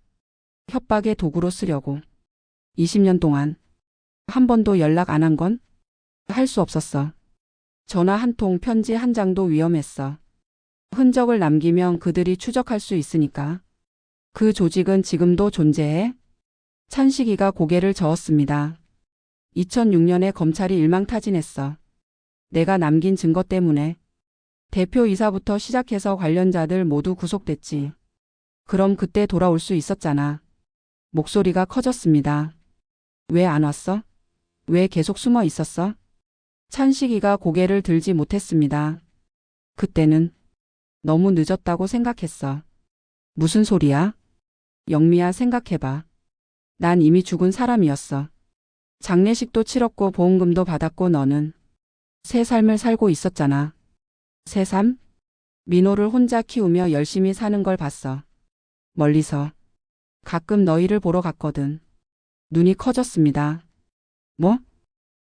협박의 도구로 쓰려고. 20년 동안 한 번도 연락 안 한 건? 할 수 없었어. 전화 한 통, 편지 한 장도 위험했어. 흔적을 남기면 그들이 추적할 수 있으니까. 그 조직은 지금도 존재해? 찬식이가 고개를 저었습니다. 2006년에 검찰이 일망타진했어. 내가 남긴 증거 때문에. 대표이사부터 시작해서 관련자들 모두 구속됐지. 그럼 그때 돌아올 수 있었잖아. 목소리가 커졌습니다. 왜 안 왔어? 왜 계속 숨어 있었어? 찬식이가 고개를 들지 못했습니다. 그때는 너무 늦었다고 생각했어. 무슨 소리야? 영미야, 생각해봐. 난 이미 죽은 사람이었어. 장례식도 치렀고 보험금도 받았고 너는 새 삶을 살고 있었잖아. 새 삶? 민호를 혼자 키우며 열심히 사는 걸 봤어. 멀리서. 가끔 너희를 보러 갔거든. 눈이 커졌습니다. 뭐?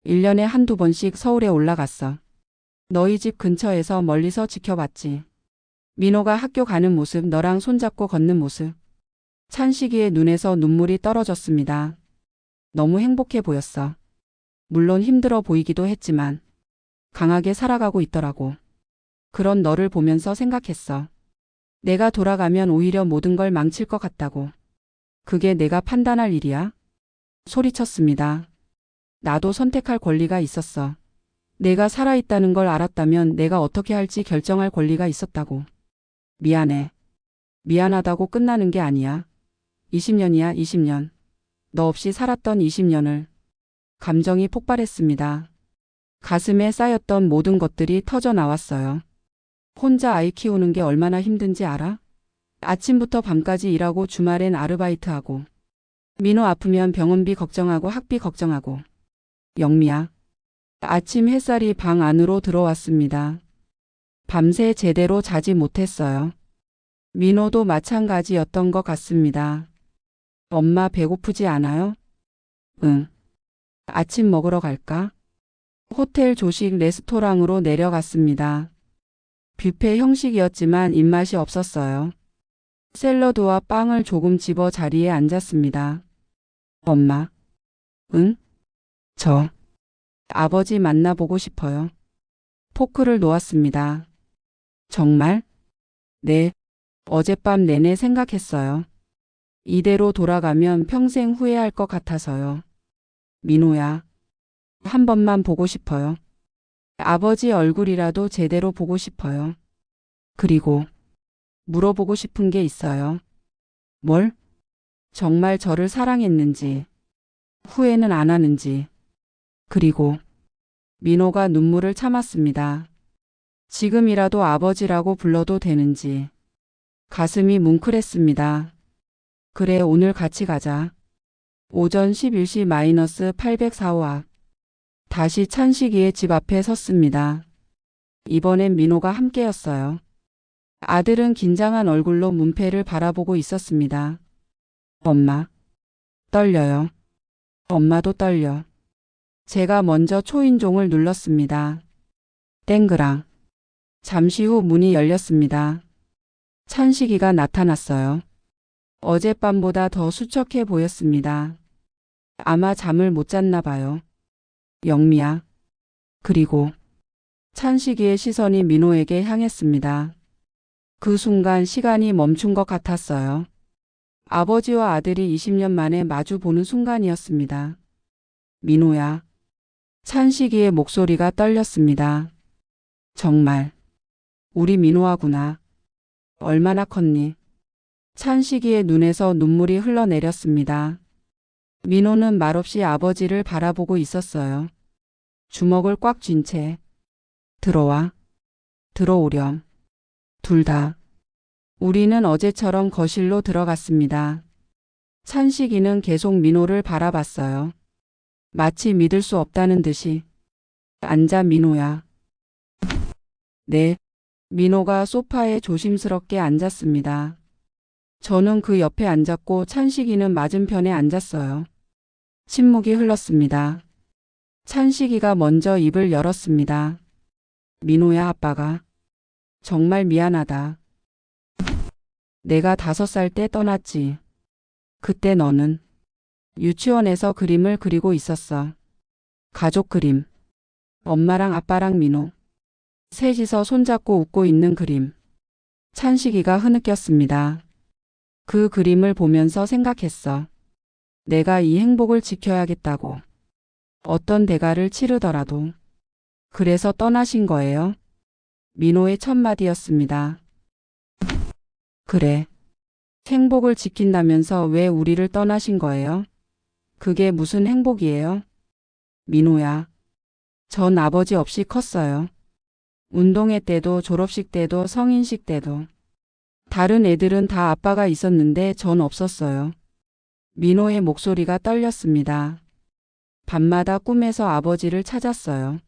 1년에 한두 번씩 서울에 올라갔어. 너희 집 근처에서 멀리서 지켜봤지. 민호가 학교 가는 모습, 너랑 손잡고 걷는 모습. 찬식이의 눈에서 눈물이 떨어졌습니다. 너무 행복해 보였어. 물론 힘들어 보이기도 했지만 강하게 살아가고 있더라고. 그런 너를 보면서 생각했어. 내가 돌아가면 오히려 모든 걸 망칠 것 같다고. 그게 내가 판단할 일이야? 소리쳤습니다. 나도 선택할 권리가 있었어. 내가 살아있다는 걸 알았다면 내가 어떻게 할지 결정할 권리가 있었다고. 미안해. 미안하다고 끝나는 게 아니야. 20년이야, 20년. 너 없이 살았던 20년을. 감정이 폭발했습니다. 가슴에 쌓였던 모든 것들이 터져 나왔어요. 혼자 아이 키우는 게 얼마나 힘든지 알아? 아침부터 밤까지 일하고 주말엔 아르바이트하고. 민호 아프면 병원비 걱정하고 학비 걱정하고. 영미야. 아침 햇살이 방 안으로 들어왔습니다. 밤새 제대로 자지 못했어요. 민호도 마찬가지였던 것 같습니다. 엄마 배고프지 않아요? 응. 아침 먹으러 갈까? 호텔 조식 레스토랑으로 내려갔습니다. 뷔페 형식이었지만 입맛이 없었어요. 샐러드와 빵을 조금 집어 자리에 앉았습니다. 엄마. 응? 저. 아버지 만나보고 싶어요. 포크를 놓았습니다. 정말? 네. 어젯밤 내내 생각했어요. 이대로 돌아가면 평생 후회할 것 같아서요. 민호야. 한 번만 보고 싶어요. 아버지 얼굴이라도 제대로 보고 싶어요. 그리고 물어보고 싶은 게 있어요. 뭘? 정말 저를 사랑했는지, 후회는 안 하는지. 그리고 민호가 눈물을 참았습니다. 지금이라도 아버지라고 불러도 되는지. 가슴이 뭉클했습니다. 그래, 오늘 같이 가자. 오전 11시 -804호 앞. 다시 찬식이의 집 앞에 섰습니다. 이번엔 민호가 함께였어요. 아들은 긴장한 얼굴로 문패를 바라보고 있었습니다. 엄마. 떨려요. 엄마도 떨려. 제가 먼저 초인종을 눌렀습니다. 땡그랑. 잠시 후 문이 열렸습니다. 찬식이가 나타났어요. 어젯밤보다 더 수척해 보였습니다. 아마 잠을 못 잤나 봐요. 영미야. 그리고 찬식이의 시선이 민호에게 향했습니다. 그 순간 시간이 멈춘 것 같았어요. 아버지와 아들이 20년 만에 마주 보는 순간이었습니다. 민호야. 찬식이의 목소리가 떨렸습니다. 정말 우리 민호하구나. 얼마나 컸니? 찬식이의 눈에서 눈물이 흘러내렸습니다. 민호는 말없이 아버지를 바라보고 있었어요. 주먹을 꽉 쥔 채. 들어와. 들어오렴. 둘 다. 우리는 어제처럼 거실로 들어갔습니다. 찬식이는 계속 민호를 바라봤어요. 마치 믿을 수 없다는 듯이. 앉아, 민호야. 네. 민호가 소파에 조심스럽게 앉았습니다. 저는 그 옆에 앉았고 찬식이는 맞은편에 앉았어요. 침묵이 흘렀습니다. 찬식이가 먼저 입을 열었습니다. 민호야, 아빠가. 정말 미안하다. 내가 5살 때 떠났지. 그때 너는 유치원에서 그림을 그리고 있었어. 가족 그림. 엄마랑 아빠랑 민호. 셋이서 손잡고 웃고 있는 그림. 찬식이가 흐느꼈습니다. 그 그림을 보면서 생각했어. 내가 이 행복을 지켜야겠다고. 어떤 대가를 치르더라도. 그래서 떠나신 거예요? 민호의 첫 마디였습니다. 그래. 행복을 지킨다면서 왜 우리를 떠나신 거예요? 그게 무슨 행복이에요? 민호야. 전 아버지 없이 컸어요. 운동회 때도 졸업식 때도 성인식 때도. 다른 애들은 다 아빠가 있었는데 전 없었어요. 민호의 목소리가 떨렸습니다. 밤마다 꿈에서 아버지를 찾았어요.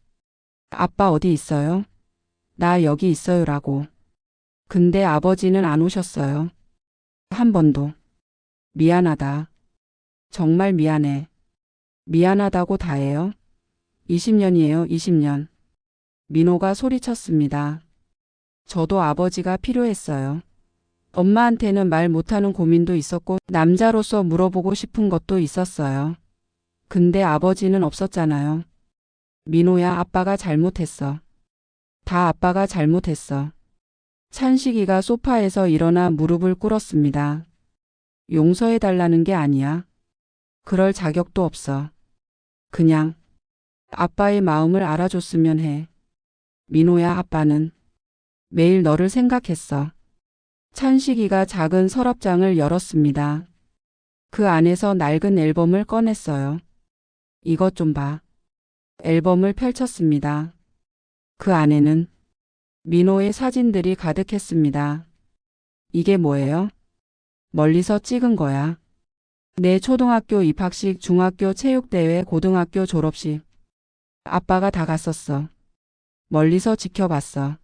아빠 어디 있어요? 나 여기 있어요라고. 근데 아버지는 안 오셨어요. 한 번도. 미안하다. 정말 미안해. 미안하다고 다 해요? 20년이에요, 20년. 민호가 소리쳤습니다. 저도 아버지가 필요했어요. 엄마한테는 말 못하는 고민도 있었고 남자로서 물어보고 싶은 것도 있었어요. 근데 아버지는 없었잖아요. 민호야, 아빠가 잘못했어. 다 아빠가 잘못했어. 찬식이가 소파에서 일어나 무릎을 꿇었습니다. 용서해달라는 게 아니야. 그럴 자격도 없어. 그냥 아빠의 마음을 알아줬으면 해. 민호야, 아빠는 매일 너를 생각했어. 찬식이가 작은 서랍장을 열었습니다. 그 안에서 낡은 앨범을 꺼냈어요. 이것 좀 봐. 앨범을 펼쳤습니다. 그 안에는 민호의 사진들이 가득했습니다. 이게 뭐예요? 멀리서 찍은 거야. 내 초등학교 입학식, 중학교 체육대회, 고등학교 졸업식. 아빠가 다 갔었어. 멀리서 지켜봤어.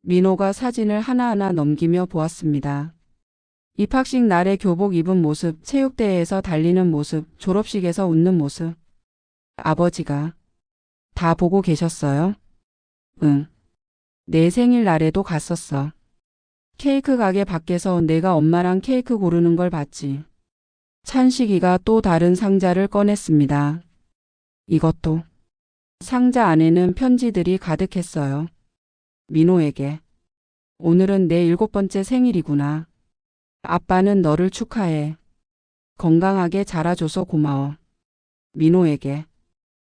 민호가 사진을 하나하나 넘기며 보았습니다. 입학식 날에 교복 입은 모습, 체육대회에서 달리는 모습, 졸업식에서 웃는 모습. 아버지가 다 보고 계셨어요? 응. 내 생일날에도 갔었어. 케이크 가게 밖에서 내가 엄마랑 케이크 고르는 걸 봤지. 찬식이가 또 다른 상자를 꺼냈습니다. 이것도. 상자 안에는 편지들이 가득했어요. 민호에게. 오늘은 내 7번째 생일이구나. 아빠는 너를 축하해. 건강하게 자라줘서 고마워. 민호에게.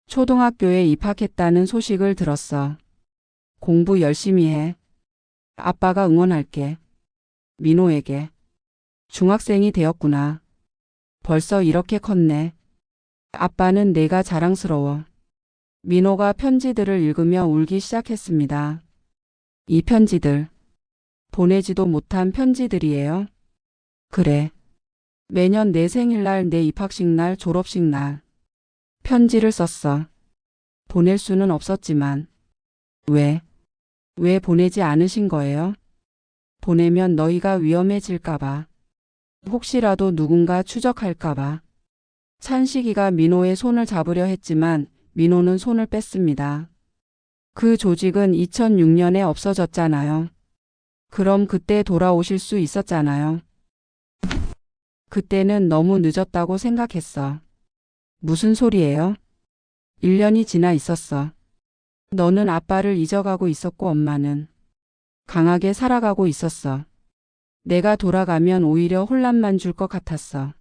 초등학교에 입학했다는 소식을 들었어. 공부 열심히 해. 아빠가 응원할게. 민호에게. 중학생이 되었구나. 벌써 이렇게 컸네. 아빠는 내가 자랑스러워. 민호가 편지들을 읽으며 울기 시작했습니다. 이 편지들. 보내지도 못한 편지들이에요. 그래. 매년 내 생일날, 내 입학식 날, 졸업식 날. 편지를 썼어. 보낼 수는 없었지만. 왜 보내지 않으신 거예요? 보내면 너희가 위험해질까봐. 혹시라도 누군가 추적할까봐. 찬식이가 민호의 손을 잡으려 했지만 민호는 손을 뺐습니다. 그 조직은 2006년에 없어졌잖아요. 그럼 그때 돌아오실 수 있었잖아요. 그때는 너무 늦었다고 생각했어. 무슨 소리예요? 1년이 지나 있었어. 너는 아빠를 잊어가고 있었고 엄마는 강하게 살아가고 있었어. 내가 돌아가면 오히려 혼란만 줄 것 같았어.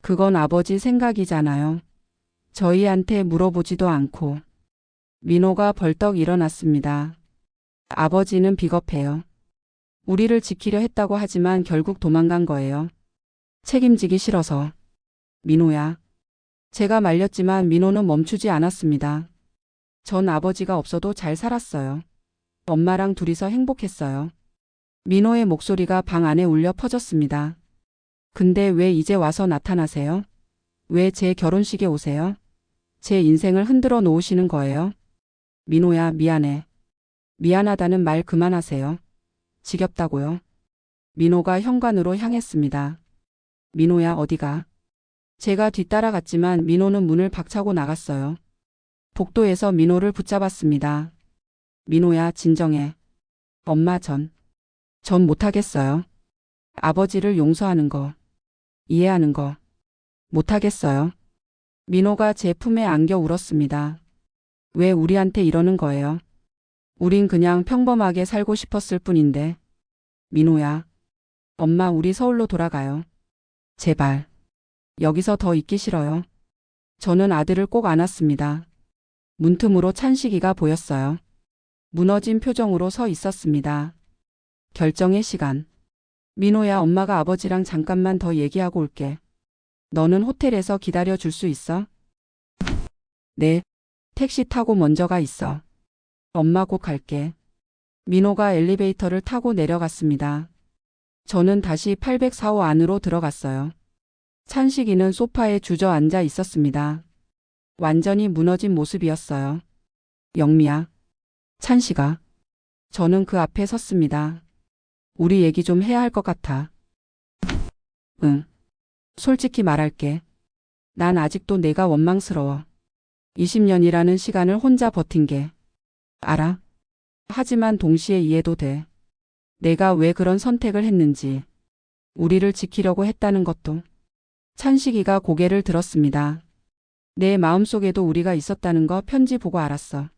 그건 아버지 생각이잖아요. 저희한테 물어보지도 않고. 민호가 벌떡 일어났습니다. 아버지는 비겁해요. 우리를 지키려 했다고 하지만 결국 도망간 거예요. 책임지기 싫어서. 민호야. 제가 말렸지만 민호는 멈추지 않았습니다. 전 아버지가 없어도 잘 살았어요. 엄마랑 둘이서 행복했어요. 민호의 목소리가 방 안에 울려 퍼졌습니다. 근데 왜 이제 와서 나타나세요? 왜 제 결혼식에 오세요? 제 인생을 흔들어 놓으시는 거예요? 민호야, 미안해. 미안하다는 말 그만하세요. 지겹다고요. 민호가 현관으로 향했습니다. 민호야, 어디가? 제가 뒤따라갔지만 민호는 문을 박차고 나갔어요. 복도에서 민호를 붙잡았습니다. 민호야, 진정해. 엄마 전 못하겠어요. 아버지를 용서하는 거, 이해하는 거 못하겠어요. 민호가 제 품에 안겨 울었습니다. 왜 우리한테 이러는 거예요? 우린 그냥 평범하게 살고 싶었을 뿐인데. 민호야. 엄마, 우리 서울로 돌아가요. 제발. 여기서 더 있기 싫어요. 저는 아들을 꼭 안았습니다. 문틈으로 찬식이가 보였어요. 무너진 표정으로 서 있었습니다. 결정의 시간. 민호야, 엄마가 아버지랑 잠깐만 더 얘기하고 올게. 너는 호텔에서 기다려 줄 수 있어? 네. 택시 타고 먼저 가 있어. 엄마 곧 갈게. 민호가 엘리베이터를 타고 내려갔습니다. 저는 다시 804호 안으로 들어갔어요. 찬식이는 소파에 주저앉아 있었습니다. 완전히 무너진 모습이었어요. 영미야, 찬씨가. 저는 그 앞에 섰습니다. 우리 얘기 좀 해야 할 것 같아. 응. 솔직히 말할게. 난 아직도 내가 원망스러워. 20년이라는 시간을 혼자 버틴 게. 알아. 하지만 동시에 이해도 돼. 내가 왜 그런 선택을 했는지. 우리를 지키려고 했다는 것도. 찬식이가 고개를 들었습니다. 내 마음속에도 우리가 있었다는 거 편지 보고 알았어.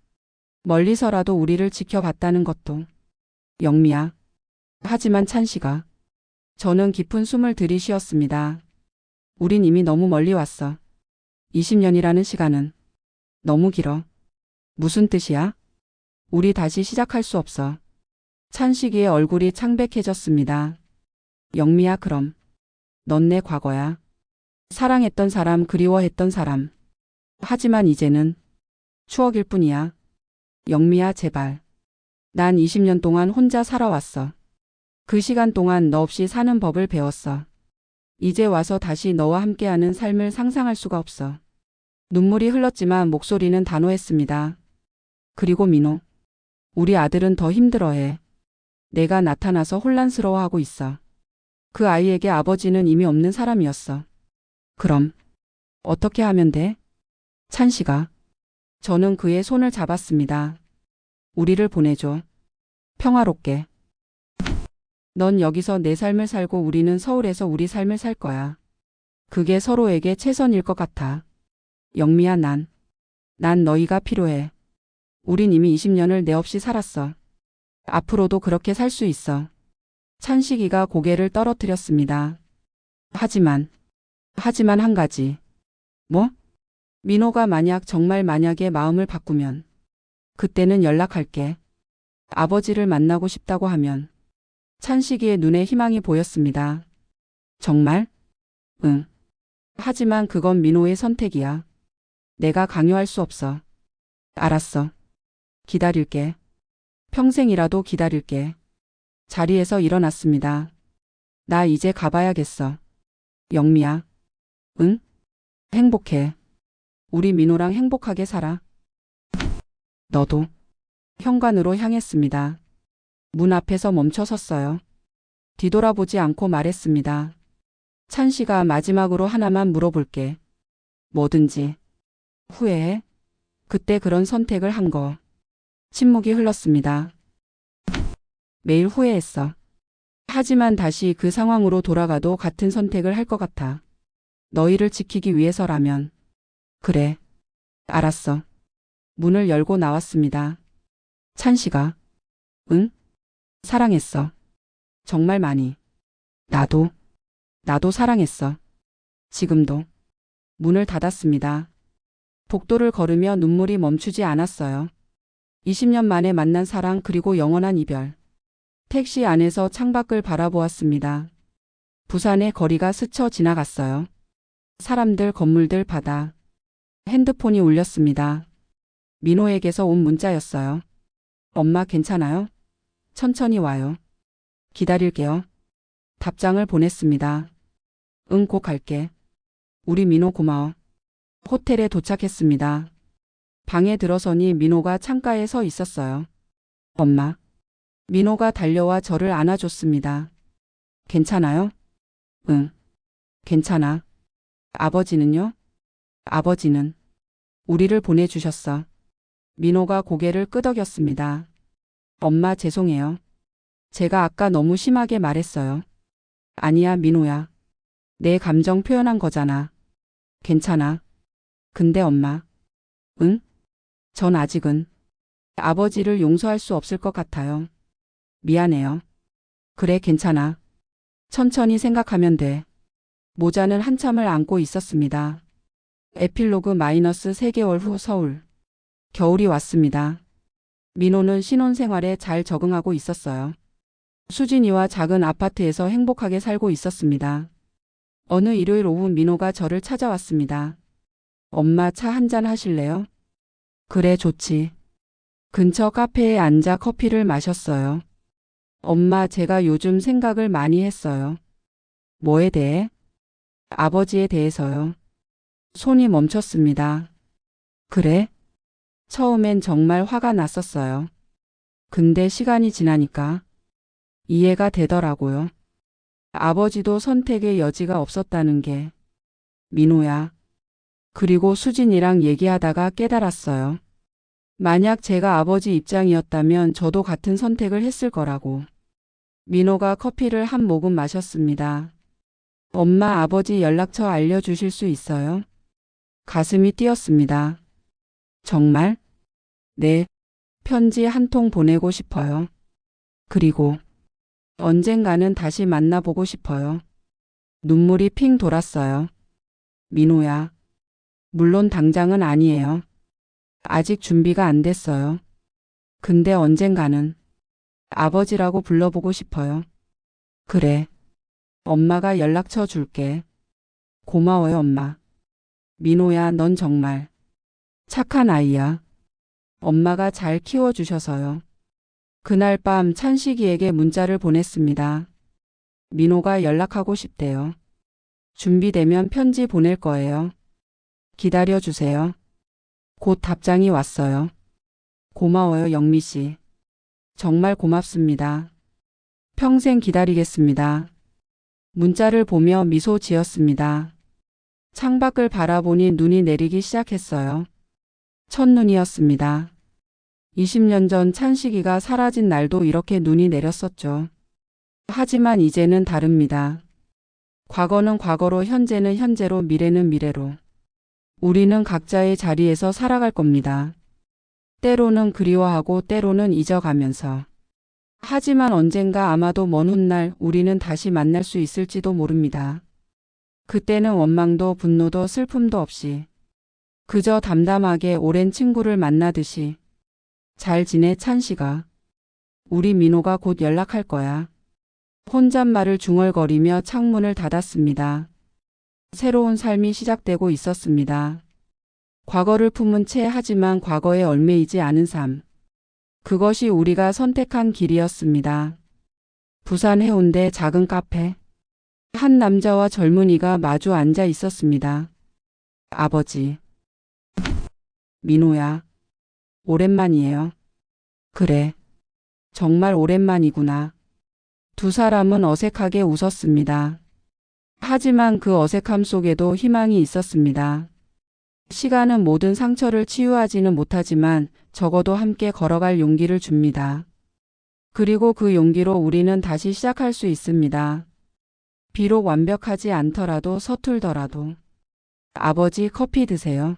멀리서라도 우리를 지켜봤다는 것도. 영미야. 하지만 찬식아. 저는 깊은 숨을 들이쉬었습니다. 우린 이미 너무 멀리 왔어. 20년이라는 시간은 너무 길어. 무슨 뜻이야? 우리 다시 시작할 수 없어. 찬식이의 얼굴이 창백해졌습니다. 영미야, 그럼. 넌 내 과거야. 사랑했던 사람, 그리워했던 사람. 하지만 이제는 추억일 뿐이야. 영미야, 제발. 난 20년 동안 혼자 살아왔어. 그 시간 동안 너 없이 사는 법을 배웠어. 이제 와서 다시 너와 함께하는 삶을 상상할 수가 없어. 눈물이 흘렀지만 목소리는 단호했습니다. 그리고 민호. 우리 아들은 더 힘들어해. 내가 나타나서 혼란스러워하고 있어. 그 아이에게 아버지는 이미 없는 사람이었어. 그럼 어떻게 하면 돼? 찬씨가. 저는 그의 손을 잡았습니다. 우리를 보내줘. 평화롭게. 넌 여기서 내 삶을 살고 우리는 서울에서 우리 삶을 살 거야. 그게 서로에게 최선일 것 같아. 영미야, 난 너희가 필요해. 우린 이미 20년을 내 없이 살았어. 앞으로도 그렇게 살 수 있어. 찬식이가 고개를 떨어뜨렸습니다. 하지만 한 가지. 뭐? 민호가 정말 만약에 마음을 바꾸면 그때는 연락할게. 아버지를 만나고 싶다고 하면. 찬식이의 눈에 희망이 보였습니다. 정말? 응. 하지만 그건 민호의 선택이야. 내가 강요할 수 없어. 알았어. 기다릴게. 평생이라도 기다릴게. 자리에서 일어났습니다. 나 이제 가봐야겠어. 영미야. 응? 행복해. 우리 민호랑 행복하게 살아. 너도. 현관으로 향했습니다. 문 앞에서 멈춰 섰어요. 뒤돌아보지 않고 말했습니다. 찬씨가 마지막으로 하나만 물어볼게. 뭐든지. 후회해? 그때 그런 선택을 한 거. 침묵이 흘렀습니다. 매일 후회했어. 하지만 다시 그 상황으로 돌아가도 같은 선택을 할 것 같아. 너희를 지키기 위해서라면. 그래. 알았어. 문을 열고 나왔습니다. 찬씨가. 응? 사랑했어. 정말 많이. 나도 사랑했어. 지금도. 문을 닫았습니다. 복도를 걸으며 눈물이 멈추지 않았어요. 20년 만에 만난 사랑 그리고 영원한 이별. 택시 안에서 창밖을 바라보았습니다. 부산의 거리가 스쳐 지나갔어요. 사람들, 건물들, 바다. 핸드폰이 울렸습니다. 민호에게서 온 문자였어요. 엄마 괜찮아요? 천천히 와요. 기다릴게요. 답장을 보냈습니다. 응, 곧 갈게. 우리 민호 고마워. 호텔에 도착했습니다. 방에 들어서니 민호가 창가에 서 있었어요. 엄마. 민호가 달려와 저를 안아줬습니다. 괜찮아요? 응. 괜찮아. 아버지는요? 아버지는 우리를 보내주셨어. 민호가 고개를 끄덕였습니다. 엄마 죄송해요. 제가 아까 너무 심하게 말했어요. 아니야, 민호야. 내 감정 표현한 거잖아. 괜찮아. 근데 엄마. 응? 전 아직은 아버지를 용서할 수 없을 것 같아요. 미안해요. 그래, 괜찮아. 천천히 생각하면 돼. 모자는 한참을 안고 있었습니다. 에필로그 -3개월 후 서울. 겨울이 왔습니다. 민호는 신혼생활에 잘 적응하고 있었어요. 수진이와 작은 아파트에서 행복하게 살고 있었습니다. 어느 일요일 오후 민호가 저를 찾아왔습니다. 엄마, 차 한잔 하실래요? 그래, 좋지. 근처 카페에 앉아 커피를 마셨어요. 엄마, 제가 요즘 생각을 많이 했어요. 뭐에 대해? 아버지에 대해서요. 손이 멈췄습니다. 그래? 처음엔 정말 화가 났었어요. 근데 시간이 지나니까 이해가 되더라고요. 아버지도 선택의 여지가 없었다는 게. 민호야. 그리고 수진이랑 얘기하다가 깨달았어요. 만약 제가 아버지 입장이었다면 저도 같은 선택을 했을 거라고. 민호가 커피를 한 모금 마셨습니다. 엄마, 아버지 연락처 알려주실 수 있어요? 가슴이 뛰었습니다. 정말? 네. 편지 한 통 보내고 싶어요. 그리고 언젠가는 다시 만나보고 싶어요. 눈물이 핑 돌았어요. 민호야. 물론 당장은 아니에요. 아직 준비가 안 됐어요. 근데 언젠가는 아버지라고 불러보고 싶어요. 그래. 엄마가 연락처 줄게. 고마워요, 엄마. 민호야, 넌 정말 착한 아이야. 엄마가 잘 키워주셔서요. 그날 밤 찬식이에게 문자를 보냈습니다. 민호가 연락하고 싶대요. 준비되면 편지 보낼 거예요. 기다려주세요. 곧 답장이 왔어요. 고마워요, 영미 씨. 정말 고맙습니다. 평생 기다리겠습니다. 문자를 보며 미소 지었습니다. 창밖을 바라보니 눈이 내리기 시작했어요. 첫눈이었습니다. 20년 전 찬식이가 사라진 날도 이렇게 눈이 내렸었죠. 하지만 이제는 다릅니다. 과거는 과거로, 현재는 현재로, 미래는 미래로. 우리는 각자의 자리에서 살아갈 겁니다. 때로는 그리워하고 때로는 잊어가면서. 하지만 언젠가 아마도 먼 훗날 우리는 다시 만날 수 있을지도 모릅니다. 그때는 원망도 분노도 슬픔도 없이 그저 담담하게 오랜 친구를 만나듯이 잘 지내 찬식아. 우리 민호가 곧 연락할 거야. 혼잣말을 중얼거리며 창문을 닫았습니다. 새로운 삶이 시작되고 있었습니다. 과거를 품은 채 하지만 과거에 얽매이지 않은 삶. 그것이 우리가 선택한 길이었습니다. 부산 해운대 작은 카페. 한 남자와 젊은이가 마주 앉아 있었습니다. 아버지. 민호야. 오랜만이에요. 그래. 정말 오랜만이구나. 두 사람은 어색하게 웃었습니다. 하지만 그 어색함 속에도 희망이 있었습니다. 시간은 모든 상처를 치유하지는 못하지만 적어도 함께 걸어갈 용기를 줍니다. 그리고 그 용기로 우리는 다시 시작할 수 있습니다. 비록 완벽하지 않더라도 서툴더라도. 아버지, 커피 드세요.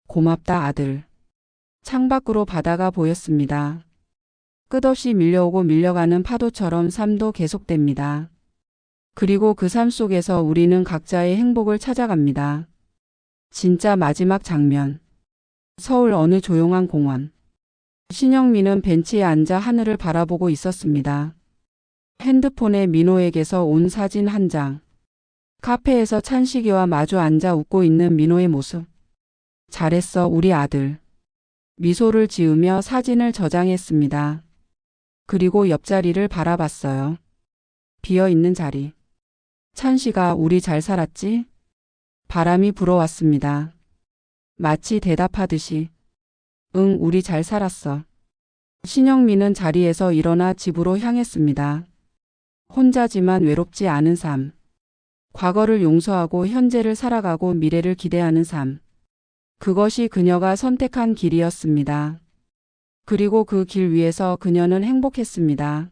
고맙다, 아들. 창밖으로 바다가 보였습니다. 끝없이 밀려오고 밀려가는 파도처럼 삶도 계속됩니다. 그리고 그 삶 속에서 우리는 각자의 행복을 찾아갑니다. 진짜 마지막 장면. 서울 어느 조용한 공원. 신영민은 벤치에 앉아 하늘을 바라보고 있었습니다. 핸드폰에 민호에게서 온 사진 한 장. 카페에서 찬식이와 마주 앉아 웃고 있는 민호의 모습. 잘했어, 우리 아들. 미소를 지으며 사진을 저장했습니다. 그리고 옆자리를 바라봤어요. 비어있는 자리. 찬식아, 우리 잘 살았지? 바람이 불어왔습니다. 마치 대답하듯이. 응, 우리 잘 살았어. 신영민은 자리에서 일어나 집으로 향했습니다. 혼자지만 외롭지 않은 삶. 과거를 용서하고 현재를 살아가고 미래를 기대하는 삶. 그것이 그녀가 선택한 길이었습니다. 그리고 그 길 위에서 그녀는 행복했습니다.